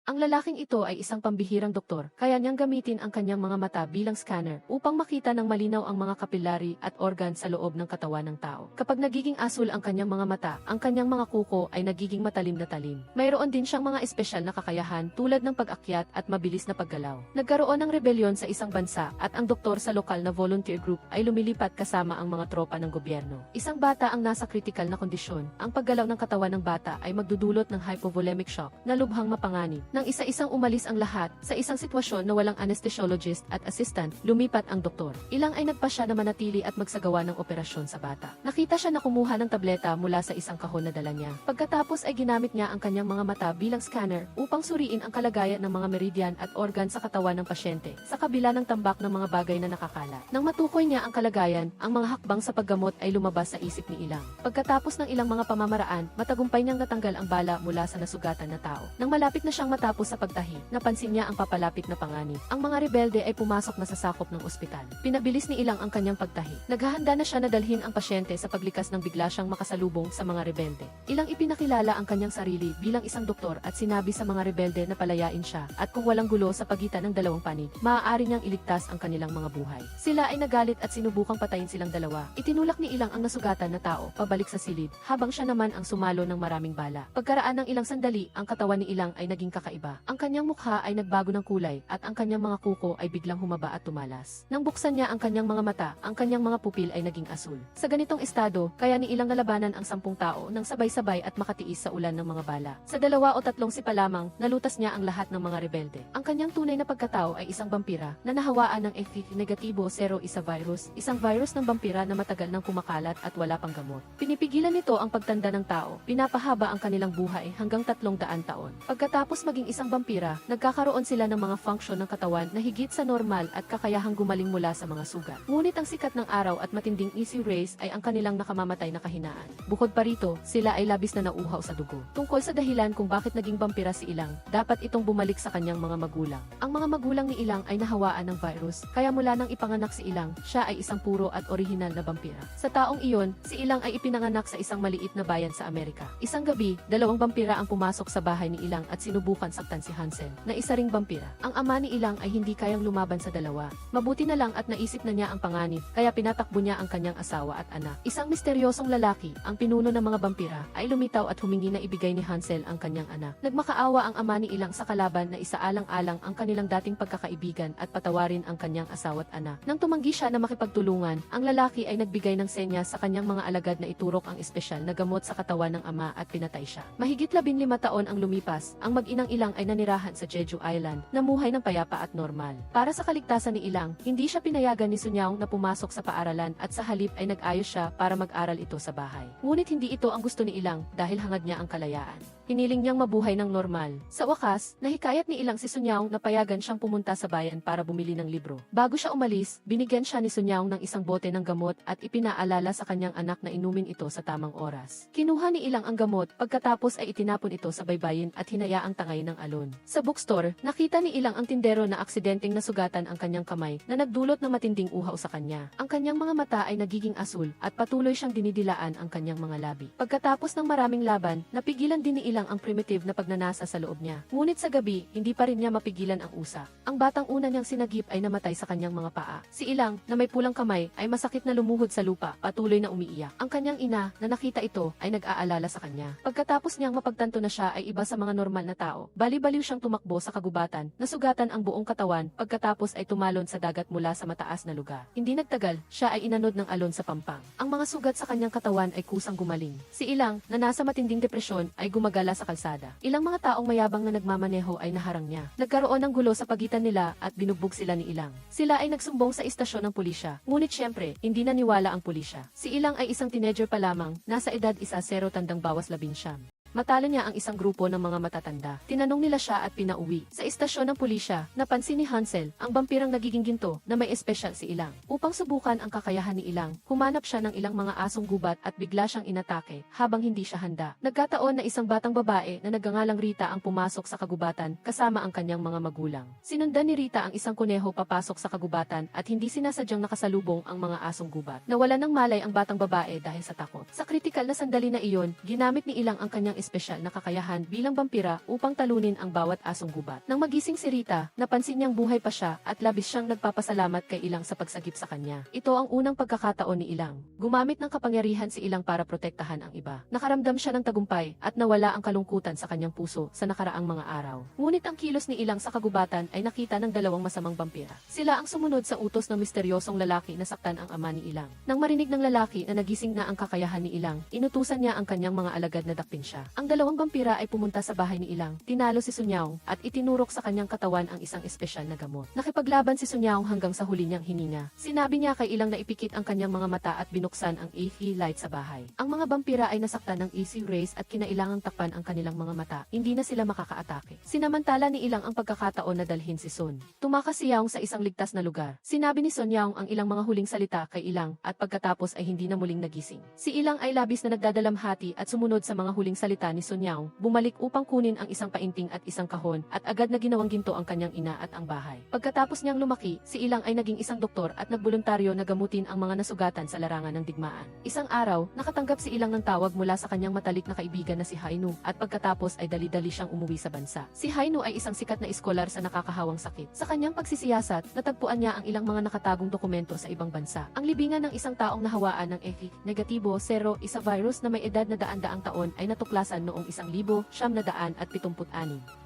Ang lalaking ito ay isang pambihirang doktor, kaya niyang gamitin ang kanyang mga mata bilang scanner upang makita ng malinaw ang mga kapilari at organ sa loob ng katawan ng tao. Kapag nagiging asul ang kanyang mga mata, ang kanyang mga kuko ay nagiging matalim na talim. Mayroon din siyang mga espesyal na kakayahan tulad ng pag-akyat at mabilis na paggalaw. Nagkaroon ng rebelyon sa isang bansa at ang doktor sa lokal na volunteer group ay lumilipat kasama ang mga tropa ng gobyerno. Isang bata ang nasa critical na kondisyon. Ang paggalaw ng katawan ng bata ay magdudulot ng hypovolemic shock na lubhang mapanganib. Nang isa-isang umalis ang lahat, sa isang sitwasyon na walang anesthesiologist at assistant, lumipat ang doktor. Ilang ay nagpasya na manatili at magsagawa ng operasyon sa bata. Nakita siya na kumuha ng tableta mula sa isang kahon na dala niya. Pagkatapos ay ginamit niya ang kanyang mga mata bilang scanner upang suriin ang kalagayan ng mga meridian at organ sa katawan ng pasyente, sa kabila ng tambak ng mga bagay na nakakalat. Nang matukoy niya ang kalagayan, ang mga hakbang sa paggamot ay lumabas sa isip ni Ilang. Pagkatapos ng ilang mga pamamaraan, matagumpay niyang natanggal ang bala mula sa nasugatan na tao. Nang malapit na siyang matapos sa pagtahi, napansin niya ang papalapit na panganib. Ang mga rebelde ay pumasok na sa sakop ng ospital. Pinabilis ni Ilang ang kanyang pagtahi. Naghahanda na siya na dalhin ang pasyente sa paglikas ng bigla siyang makasalubong sa mga rebelde. Ilang ipinakilala ang kanyang sarili bilang isang doktor at sinabi sa mga rebelde na palayain siya at kung walang gulo sa pagitan ng dalawang panig, maaari niyang iligtas ang kanilang mga buhay. Sila ay nagalit at sinubukang patayin silang dalawa. Itinulak ni Ilang ang nasugatan na tao pabalik sa silid, habang siya naman ang sumalo ng maraming bala. Pagkaraan ng ilang sandali, ang katawan ni Ilang ay naging kakaiba. Ang kanyang mukha ay nagbago ng kulay at ang kanyang mga kuko ay biglang humaba at tumalas. Nang buksan niya ang kanyang mga mata, ang kanyang mga pupil ay naging asul. Sa ganitong estado, kaya ni Ilang nalabanan ang 10 tao nang sabay-sabay at makatiis sa ulan ng mga bala. Sa 2 o 3 sipa lamang, nalutas niya ang lahat ng mga rebelde. Ang kanyang tunay na pagkatao ay isang vampira na nahawaan ng negatibo 0 isa virus, isang virus ng vampira na matagal nang kumakalat at wala pang gamot. Pinipigilan nito ang pagtanda ng tao, pinapahaba ang kanilang buhay hanggang 300 taon. Pagkatapos maging isang vampira, nagkakaroon sila ng mga function ng katawan na higit sa normal at kakayahang gumaling mula sa mga sugat. Ngunit ang sikat ng araw at matinding EC rays ay ang kanilang nakamamatay na kahinaan. Bukod pa rito, sila ay labis na nauuhaw sa dugo. Tungkol sa dahilan kung bakit naging vampira si Ilang, dapat itong bumalik sa kanyang mga magulang. Ang mga magulang ni Ilang ay nahawaan ng virus, kaya mula nang ipanganak si Ilang, siya ay isang puro at orihinal na vampira. Sa taong iyon, si Ilang ay ipinanganak sa isang maliit na bayan sa Amerika. Isang gabi, 2 vampira ang pumasok sa bahay ni Ilang at sinubukan saktan si Hansel, na isa ring vampira. Ang ama ni Ilang ay hindi kayang lumaban sa dalawa. Mabuti na lang at naisip na niya ang panganib, kaya pinatakbo niya ang kanyang asawa at anak. Isang misteryosong lalaki, ang pinuno ng mga vampira, ay lumitaw at humingi na ibigay ni Hansel ang kanyang anak. Nagmakaawa ang ama ni Ilang sa kalaban na isaalang-alang ang kanilang dating pagkakaibigan at patawarin ang kanyang asawa at anak. Nang tumanggi siya na makipagtulungan, ang lalaki ay nagbigay ng senya sa kanyang mga alagad na iturok ang espesyal na gamot sa katawan ng ama at pinatay siya. Mahigit 15 taon ang lumipas, ang mag-inang Ilang ay nanirahan sa Jeju Island, namuhay ng payapa at normal. Para sa kaligtasan ni Ilang, hindi siya pinayagan ni Sunyaong na pumasok sa paaralan at sa halip ay nag-ayos siya para mag-aral ito sa bahay. Ngunit hindi ito ang gusto ni Ilang dahil hangad niya ang kalayaan. Hiniling niyang mabuhay ng normal. Sa wakas, nahikayat ni Ilang si Sunyaong na payagan siyang pumunta sa bayan para bumili ng libro. Bago siya umalis, binigyan siya ni Sunyaong ng isang bote ng gamot at ipinaalala sa kanyang anak na inumin ito sa tamang oras. Kinuha ni Ilang ang gamot, pagkatapos ay itinapon ito sa baybayin at hinayaang tangay ng alon. Sa bookstore, nakita ni Ilang ang tindero na aksidenteng nasugatan ang kanyang kamay na nagdulot ng matinding uhaw sa kanya. Ang kanyang mga mata ay nagiging asul at patuloy siyang dinidilaan ang kanyang mga labi. Pagkatapos ng maraming laban, napigilan din ni Ilang ang primitive na pagnanasa sa loob niya. Ngunit sa gabi, hindi pa rin niya mapigilan ang usa. Ang batang una niyang sinagip ay namatay sa kanyang mga paa. Si Ilang, na may pulang kamay, ay masakit na lumuhod sa lupa, patuloy na umiiyak. Ang kanyang ina, na nakita ito, ay nag-aalala sa kanya. Pagkatapos niyang mapagtanto na siya ay iba sa mga normal na tao, bali-baliw siyang tumakbo sa kagubatan, nasugatan ang buong katawan, pagkatapos ay tumalon sa dagat mula sa mataas na lugar. Hindi nagtagal, siya ay inanod ng alon sa pampang. Ang mga sugat sa kanyang katawan ay kusang gumaling. Si Ilang, na nasa matinding depresyon, ay gumagala sa kalsada. Ilang mga taong mayabang na nagmamaneho ay naharang niya. Nagkaroon ng gulo sa pagitan nila at binugbog sila ni Ilang. Sila ay nagsumbong sa istasyon ng pulisya. Ngunit syempre, hindi naniwala ang pulisya. Si Ilang ay isang teenager pa lamang, nasa edad 10 tandang bawas 19. Matalo niya ang isang grupo ng mga matatanda. Tinanong nila siya at pinauwi. Sa istasyon ng pulisya, napansin ni Hansel, ang vampirang nagiging ginto, na may espesyal si Ilang. Upang subukan ang kakayahan ni Ilang, humanap siya ng ilang mga asong gubat at bigla siyang inatake, habang hindi siya handa. Nagkataon na isang batang babae na nagngangalang Rita ang pumasok sa kagubatan, kasama ang kanyang mga magulang. Sinundan ni Rita ang isang kuneho papasok sa kagubatan at hindi sinasadyang nakasalubong ang mga asong gubat. Nawalan ng malay ang batang babae dahil sa takot. Sa kritikal na sandali na iyon, ginamit ni Ilang ang kanyang espesyal na kakayahan bilang vampira upang talunin ang bawat asong gubat. Nang magising si Rita, napansin niyang buhay pa siya at labis siyang nagpapasalamat kay Ilang sa pagsagip sa kanya. Ito ang unang pagkakataon ni Ilang. Gumamit ng kapangyarihan si Ilang para protektahan ang iba. Nakaramdam siya ng tagumpay at nawala ang kalungkutan sa kanyang puso sa nakaraang mga araw. Ngunit ang kilos ni Ilang sa kagubatan ay nakita ng dalawang masamang vampira. Sila ang sumunod sa utos ng misteryosong lalaki na saktan ang ama ni Ilang. Nang marinig ng lalaki na nagising na ang kakayahan ni Ilang, inutusan niya ang kanyang mga alagad na dakpin siya. Ang dalawang vampira ay pumunta sa bahay ni Ilang, tinalo si Sunyaw at itinurok sa kanyang katawan ang isang espesyal na gamot. Nakipaglaban si Sunyaw hanggang sa huli niyang hininga. Sinabi niya kay Ilang na ipikit ang kanyang mga mata at binuksan ang AC light sa bahay. Ang mga vampira ay nasaktan ng AC rays at kinailangang takpan ang kanilang mga mata. Hindi na sila makakaatake. Sinamantala ni Ilang ang pagkakataon na dalhin si Sun. Tumakas si Yaong sa isang ligtas na lugar. Sinabi ni Sun Yaong ang ilang mga huling salita kay Ilang at pagkatapos ay hindi na muling nagising. Si Ilang ay labis na nagdadalamhati at sumunod sa mga huling salita ni Sun Yaong, bumalik upang kunin ang isang painting at isang kahon at agad na ginawang ginto ang kanyang ina at ang bahay. Pagkatapos niyang lumaki, si Ilang ay naging isang doktor at nagboluntaryo na gamutin ang mga nasugatan sa larangan ng digmaan. Isang araw, nakatanggap si Ilang ng tawag mula sa kanyang matalik na kaibigan na si Hainu at pagkatapos ay dali-dali siyang umuwi sa bansa. Si Hainu ay isang sikat na iskolar sa nakakahawang sakit. Sa kanyang pagsisiyasat, natagpuan niya ang ilang mga nakatagong dokumento sa ibang bansa. Ang libingan ng isang taong nahawaan ng negatibo 0 isa virus na may edad na daan-daang taon ay natuklasan noong 1976.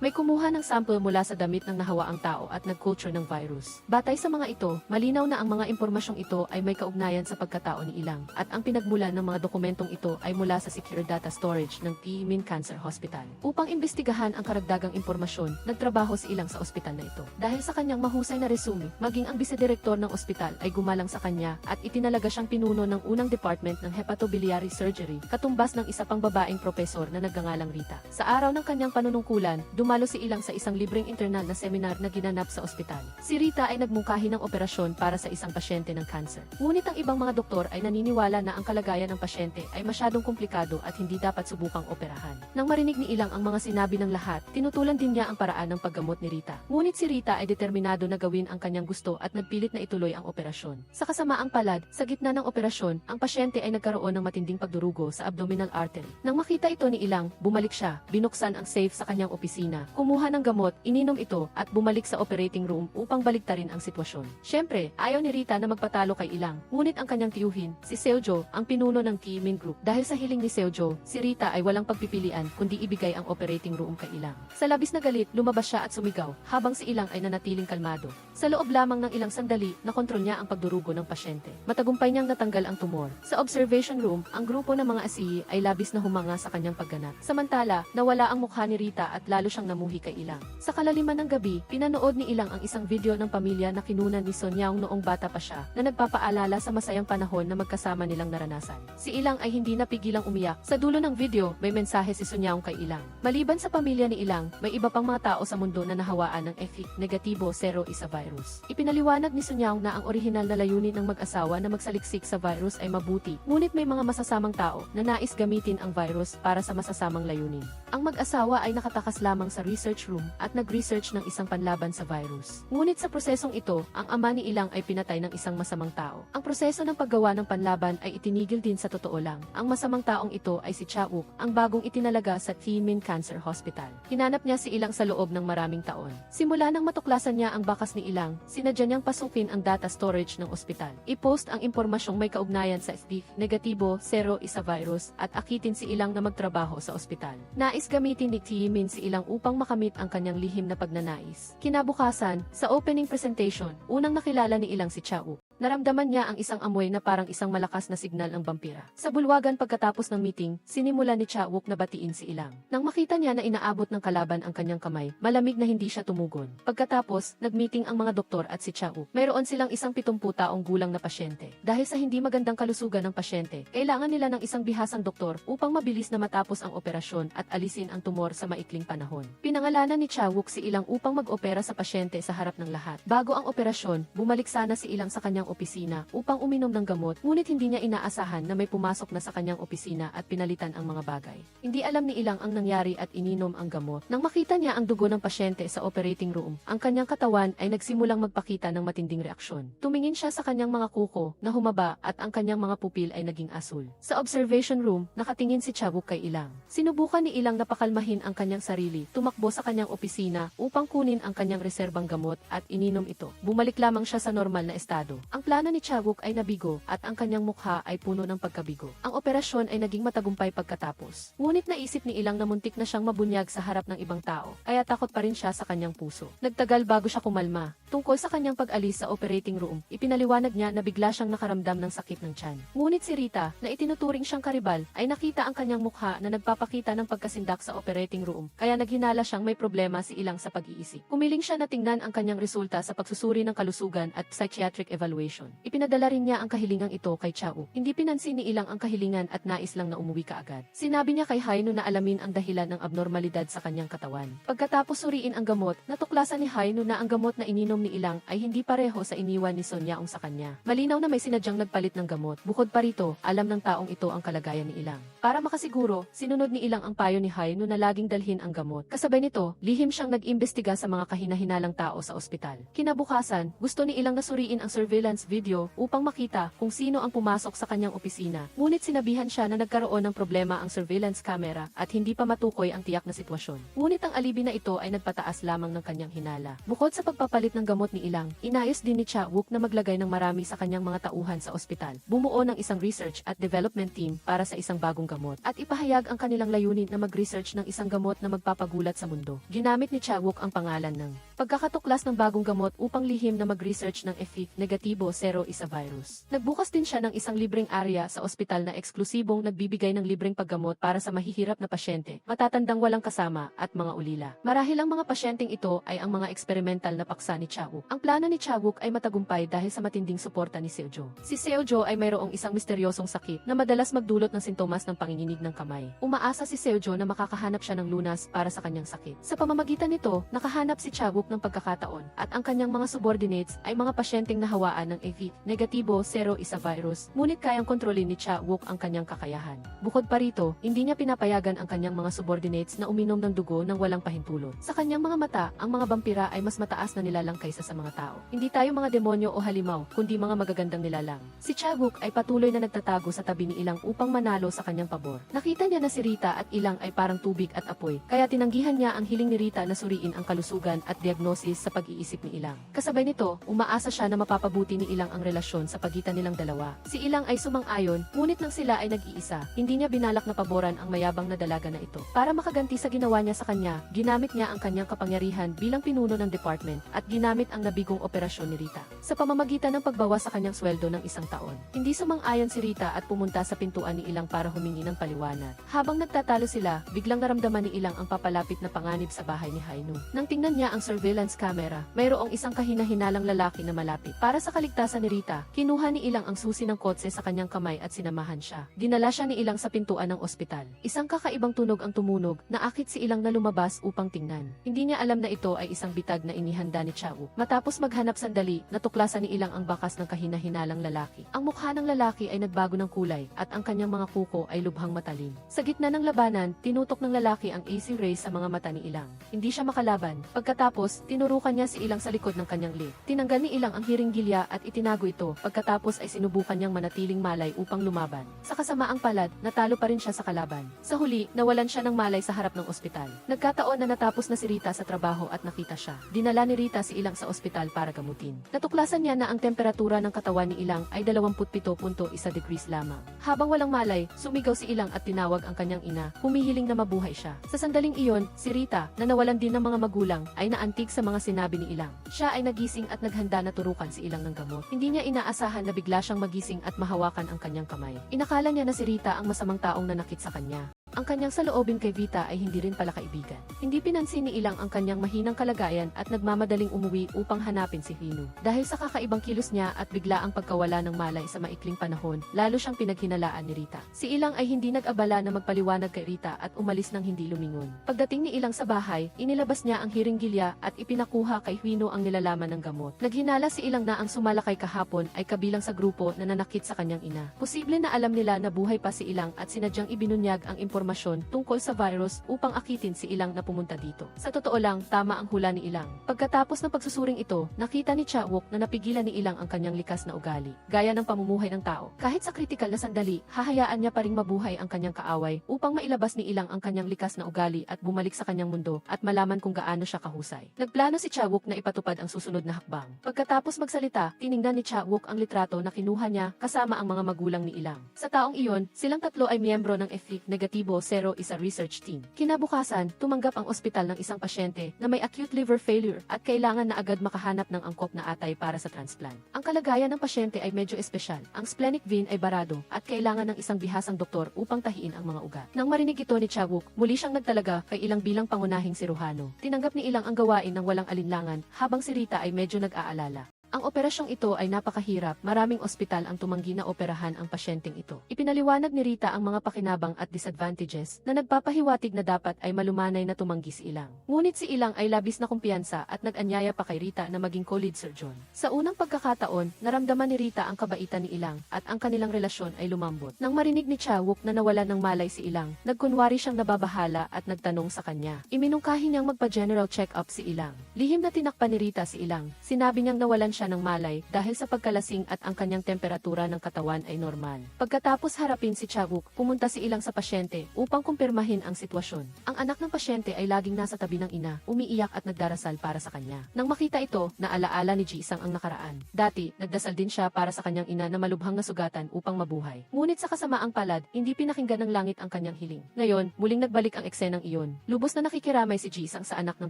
May kumuha ng sample mula sa damit ng nahawaang tao at nag-culture ng virus. Batay sa mga ito, malinaw na ang mga impormasyong ito ay may kaugnayan sa pagkatao ni Ilang at ang pinagmulan ng mga dokumentong ito ay mula sa Secure Data Storage ng Min Cancer Hospital. Upang imbestigahan ang karagdagang impormasyon, nagtrabaho si Ilang sa ospital na ito. Dahil sa kanyang mahusay na resume, maging ang bisedirektor ng ospital ay gumalang sa kanya at itinalaga siyang pinuno ng unang department ng hepatobiliary surgery, katumbas ng isa pang babaeng propesor na nagngangalang Rita. Sa araw ng kanyang panunungkulan, dumalo si Ilang sa isang libreng internal na seminar na ginanap sa ospital. Si Rita ay nagmungkahi ng operasyon para sa isang pasyente ng cancer. Ngunit ang ibang mga doktor ay naniniwala na ang kalagayan ng pasyente ay masyadong komplikado at hindi dapat subukang operahan. Nang marinig ni Ilang ang mga sinabi ng lahat, tinutulan din niya ang paraan ng paggamot ni Rita. Ngunit si Rita ay determinado na gawin ang kanyang gusto at nagpilit na ituloy ang operasyon. Sa kasamaang palad, sa gitna ng operasyon, ang pasyente ay nagkaroon ng matinding pagdurugo sa abdominal artery. Nang makita ito ni Ilang, bumalik siya, binuksan ang safe sa kanyang opisina, kumuha ng gamot, ininom ito, at bumalik sa operating room upang baliktarin ang sitwasyon. Siyempre, ayaw ni Rita na magpatalo kay Ilang, ngunit ang kanyang tiyuhin, si Seojo, ang pinuno ng Min Group. Dahil sa hiling ni Seojo, si Rita ay walang pagpipilian kundi ibigay ang operating room kay Ilang. Sa labis na galit, lumabas siya at sumigaw, habang si Ilang ay nanatiling kalmado. Sa loob lamang ng ilang sandali, nakontrol niya ang pagdurugo ng pasyente. Matagumpay niyang natanggal ang tumor. Sa observation room, ang grupo ng mga asiyi ay labis na humanga sa kanyang pagganap. Samantala, nawala ang mukha ni Rita at lalo siyang namuhi kay Ilang. Sa kalaliman ng gabi, pinanood ni Ilang ang isang video ng pamilya na kinunan ni Son Yaong noong bata pa siya, na nagpapaalala sa masayang panahon na magkasama nilang naranasan. Si Ilang ay hindi napigilang umiyak. Sa dulo ng video, may mensahe si Son Yaong kay Ilang. Maliban sa pamilya ni Ilang, may iba pang mga tao sa mundo na nahawaan ng negatibo 0 isa virus. Ipinaliwanag ni Son Yaong na ang orihinal na layunin ng mag-asawa na magsaliksik sa virus ay mabuti, ngunit may mga masasamang tao na nais gamitin ang virus para sa masasamang layunin. Ang mag-asawa ay nakatakas lamang sa research room at nag-research ng isang panlaban sa virus. Ngunit sa prosesong ito, ang ama ni Ilang ay pinatay ng isang masamang tao. Ang proseso ng paggawa ng panlaban ay itinigil din sa totoo lang. Ang masamang taong ito ay si Cha-wook, ang bagong itinalaga sa Min Cancer Hospital. Hinanap niya si Ilang sa loob ng maraming taon. Simula nang matuklasan niya ang bakas ni Ilang, sinadya niyang pasukin ang data storage ng ospital. I-post ang impormasyong may kaugnayan sa negatibo 0 isa virus at akitin si Ilang na magtrabaho sa ospital. Nais gamitin ni Min si Ilang upang makamit ang kanyang lihim na pagnanais. Kinabukasan, sa opening presentation, unang nakilala ni Ilang si Cha-wook. Naramdaman niya ang isang amoy na parang isang malakas na signal ng vampira. Sa bulwagan pagkatapos ng meeting, sinimula ni Cha-wook na batiin si Ilang. Nang makita niya na inaabot ng kalaban ang kanyang kamay, malamig na hindi siya tumugon. Pagkatapos, nagmeeting ang mga doktor at si Cha-wook. Mayroon silang isang 70 taong gulang na pasyente. Dahil sa hindi magandang kalusugan ng pasyente, kailangan nila ng isang bihasang doktor upang mabilis na matapos ang operasyon at alisin ang tumor sa maikling panahon. Pinangalanan ni Cha-wook si Ilang upang mag-opera sa pasyente sa harap ng lahat. Bago ang operasyon, bumalik sana si Ilang sa kanyang opisina upang uminom ng gamot, ngunit hindi niya inaasahan na may pumasok na sa kanyang opisina at pinalitan ang mga bagay. Hindi alam ni Ilang ang nangyari at ininom ang gamot. Nang makita niya ang dugo ng pasyente sa operating room, ang kanyang katawan ay nagsimulang magpakita ng matinding reaksyon. Tumingin siya sa kanyang mga kuko na humaba at ang kanyang mga pupil ay naging asul. Sa observation room, nakatingin si Chavuk kay Ilang. Sinubukan ni Ilang na pakalmahin ang kanyang sarili, tumakbo sa kanyang opisina upang kunin ang kanyang reserbang gamot at ininom ito. Bumalik lamang siya sa normal na estado. Ang plano ni Chavuk ay nabigo at ang kanyang mukha ay puno ng pagkabigo. Ang operasyon ay naging matagumpay pagkatapos. Ngunit naisip ni Ilang na muntik na siyang mabunyag sa harap ng ibang tao, kaya takot pa rin siya sa kanyang puso. Nagtagal bago siya kumalma. Tungkol sa kanyang pag-alis sa operating room, ipinaliwanag niya na bigla siyang nakaramdam ng sakit ng tiyan. Ngunit si Rita, na itinuturing siyang karibal, ay nakita ang kanyang mukha na nagpapakita ng pagkasindak sa operating room, kaya naghinala siyang may problema si Ilang sa pag-iisip. Humiling siya na tingnan ang kanyang resulta sa pagsusuri ng kalusugan at psychiatric evaluation. Ipinadala rin niya ang kahilingang ito kay Chao. Hindi pinansin ni Ilang ang kahilingan at nais lang na umuwi kaagad. Sinabi niya kay Haino na alamin ang dahilan ng abnormalidad sa kanyang katawan. Pagkatapos suriin ang gamot, natuklasan ni Haino na ang gamot na ininom ni Ilang ay hindi pareho sa iniwan ni Son Yaong sa kanya. Malinaw na may sinadyang nagpalit ng gamot. Bukod pa rito, alam ng taong ito ang kalagayan ni Ilang. Para makasiguro, sinunod ni Ilang ang payo ni Haino na laging dalhin ang gamot. Kasabay nito, lihim siyang nag-imbestiga sa mga kahina-hinalang tao sa ospital. Kinabukasan, gusto ni Ilang na suriin ang surveillance video upang makita kung sino ang pumasok sa kanyang opisina. Ngunit sinabihan siya na nagkaroon ng problema ang surveillance camera at hindi pa matukoy ang tiyak na sitwasyon. Ngunit ang alibi na ito ay nagpataas lamang ng kanyang hinala. Bukod sa pagpapalit ng gamot ni Ilang, inayos din ni Chawuk na maglagay ng marami sa kanyang mga tauhan sa ospital. Bumuo ng isang research at development team para sa isang bagong gamot at ipahayag ang kanilang layunin na mag-research ng isang gamot na magpapagulat sa mundo. Ginamit ni Chawuk ang pangalan ng pagkakatuklas ng bagong gamot upang lihim na mag-research ng negatibo zero isa virus. Nagbukas din siya ng isang libreng area sa ospital na eksklusibong nagbibigay ng libreng paggamot para sa mahihirap na pasyente, matatandang walang kasama at mga ulila. Marahil ang mga pasyenteng ito ay ang mga eksperimental na paksa ni Chawuk. Ang plano ni Chawuk ay matagumpay dahil sa matinding suporta ni Seojo. Si Seojo ay mayroong isang misteryosong sakit na madalas magdulot ng sintomas ng panginginig ng kamay. Umaasa si Seojo na makakahanap siya ng lunas para sa kanyang sakit. Sa pamamagitan nito, nakahanap si Chawuk ng pagkakataon at ang kanyang mga subordinates ay mga pasyenteng nahawaan ng negatibo zero isa virus, ngunit kayang kontrolin ni Chawuk ang kanyang kakayahan. Bukod pa rito, hindi niya pinapayagan ang kanyang mga subordinates na uminom ng dugo ng walang pahintulot. Sa kanyang mga mata, ang mga vampira ay mas mataas na nilalang kaysa sa mga tao. Hindi tayo mga demonyo o halimaw, kundi mga magagandang nilalang. Si Chawuk ay patuloy na nagtatago sa tabi ni Ilang upang manalo sa kanyang pabor. Nakita niya na si Rita at Ilang ay parang tubig at apoy, kaya tinanggihan niya ang hiling ni Rita na suriin ang kalusugan at diagnosis sa pag-iisip ni Ilang. Kasabay nito, umaasa siya na mapapabuti ni Ilang ang relasyon sa pagitan nilang dalawa. Si Ilang ay sumang-ayon, ngunit nang sila ay nag-iisa, hindi niya binalak na paboran ang mayabang na dalaga na ito. Para makaganti sa ginawa niya sa kanya, ginamit niya ang kanyang kapangyarihan bilang pinuno ng department at ginamit ang nabigong operasyon ni Rita sa pamamagitan ng pagbawas sa kanyang sweldo ng 1 taon. Hindi sumang-ayon si Rita at pumunta sa pintuan ni Ilang para humingi ng paliwanag. Habang nagtatalo sila, biglang naramdaman ni Ilang ang papalapit na panganib sa bahay ni Haino. Nang tingnan niya ang surveillance camera, mayroong isang kahina-hinalang lalaki na malapit. Para sa kaligtasan ni Rita, kinuha ni Ilang ang susi ng kotse sa kanyang kamay at sinamahan siya. Dinala siya ni Ilang sa pintuan ng ospital. Isang kakaibang tunog ang tumunog, naakit si Ilang na lumabas upang tingnan. Hindi niya alam na ito ay isang bitag na inihanda ni Chao. Matapos maghanap sandali, natuklasan ni Ilang ang bakas ng kahina-hinalang lalaki. Ang mukha ng lalaki ay nagbago ng kulay at ang kanyang mga kuko ay lubhang matalim. Sa gitna ng labanan, tinutok ng lalaki ang AC ray sa mga mata ni Ilang. Hindi siya makalaban. Pagkatapos, tinurukan niya si Ilang sa likod ng kanyang lift. Tinanggal ni Ilang ang hiringgilya at itinago ito. Pagkatapos ay sinubukan niyang manatiling malay upang lumaban. Sa kasamaang palad, natalo pa rin siya sa kalaban. Sa huli, nawalan siya ng malay sa harap ng ospital. Nagkataon na natapos na si Rita sa trabaho at nakita siya. Dinala ni Rita si Ilang sa ospital para gamutin. Natuklasan niya na ang temperatura ng katawan ni Ilang ay 27.1 degrees lamang. Habang walang malay, sumigaw si Ilang at tinawag ang kanyang ina, humihiling na mabuhay siya. Sa sandaling iyon, si Rita, na nawalan din ng mga magulang, ay naantig sa mga sinabi ni Ilang. Siya ay nagising at naghanda na turukan si Ilang ng gamot. Hindi niya inaasahan na bigla siyang magising at mahawakan ang kanyang kamay. Inakala niya na si Rita ang masamang taong nanakit sa kanya. Ang kanyang saloobin kay Vita ay hindi rin pala kaibigan. Hindi pinansin ni Ilang ang kanyang mahinang kalagayan at nagmamadaling umuwi upang hanapin si Hino. Dahil sa kakaibang kilos niya at bigla ang pagkawala ng malay sa maikling panahon, lalo siyang pinaghinalaan ni Rita. Si Ilang ay hindi nag-abala na magpaliwanag kay Rita at umalis nang hindi lumingon. Pagdating ni Ilang sa bahay, inilabas niya ang hiringgilya at ipinakuha kay Hino ang nilalaman ng gamot. Naghinala si Ilang na ang sumalakay kahapon ay kabilang sa grupo na nanakit sa kanyang ina. Posible na alam nila na buhay pa si Ilang at sinadyang ibinunyag ang impormasyon tungkol sa virus upang akitin si Ilang na pumunta dito. Sa totoo lang, tama ang hula ni Ilang. Pagkatapos ng pagsusuring ito, nakita ni Chawok na napigilan ni Ilang ang kanyang likas na ugali, gaya ng pamumuhay ng tao. Kahit sa kritikal na sandali, hahayaan niya pa ring mabuhay ang kanyang kaaway upang mailabas ni Ilang ang kanyang likas na ugali at bumalik sa kanyang mundo at malaman kung gaano siya kahusay. Nagplano si Chawok na ipatupad ang susunod na hakbang. Pagkatapos magsalita, tiningnan ni Chawok ang litrato na kinuha niya kasama ang mga magulang ni Ilang. Sa taong iyon, silang tatlo ay miyembro ng FIC Negativo Zero isa research team. Kinabukasan, tumanggap ang ospital ng isang pasyente na may acute liver failure at kailangan na agad makahanap ng angkop na atay para sa transplant. Ang kalagayan ng pasyente ay medyo espesyal. Ang splenic vein ay barado at kailangan ng isang bihasang doktor upang tahiin ang mga ugat. Nang marinig ito ni Chawok, muli siyang nagtalaga kay Ilang bilang pangunahing siruhano. Tinanggap ni Ilang ang gawain ng walang alinlangan habang si Rita ay medyo nag-aalala. Ang operasyong ito ay napakahirap, maraming ospital ang tumanggi na operahan ang pasyenteng ito. Ipinaliwanag ni Rita ang mga pakinabang at disadvantages na nagpapahiwatig na dapat ay malumanay na tumanggi si Ilang. Ngunit si Ilang ay labis na kumpiyansa at nag-anyaya pa kay Rita na maging co-lead surgeon. Sa unang pagkakataon, naramdaman ni Rita ang kabaitan ni Ilang at ang kanilang relasyon ay lumambot. Nang marinig ni Chawok na nawala ng malay si Ilang, nagkunwari siyang nababahala at nagtanong sa kanya. Iminungkahi niyang magpa-general check-up si Ilang. Lihim na tinakpan ni Rita si Ilang. Sinabi niyang nawalan siya ng malay dahil sa pagkalasing at ang kanyang temperatura ng katawan ay normal. Pagkatapos harapin si Chawok, pumunta si Ilang sa pasyente upang kumpirmahin ang sitwasyon. Ang anak ng pasyente ay laging nasa tabi ng ina, umiiyak at nagdarasal para sa kanya. Nang makita ito, naalaala ni Jisang ang nakaraan. Dati, nagdasal din siya para sa kanyang ina na malubhang nasugatan upang mabuhay. Ngunit sa kasamaang palad, hindi pinakinggan ng langit ang kanyang hiling. Ngayon, muling nagbalik ang eksenang iyon. Lubos na nakikiramay si Jisang sa anak ng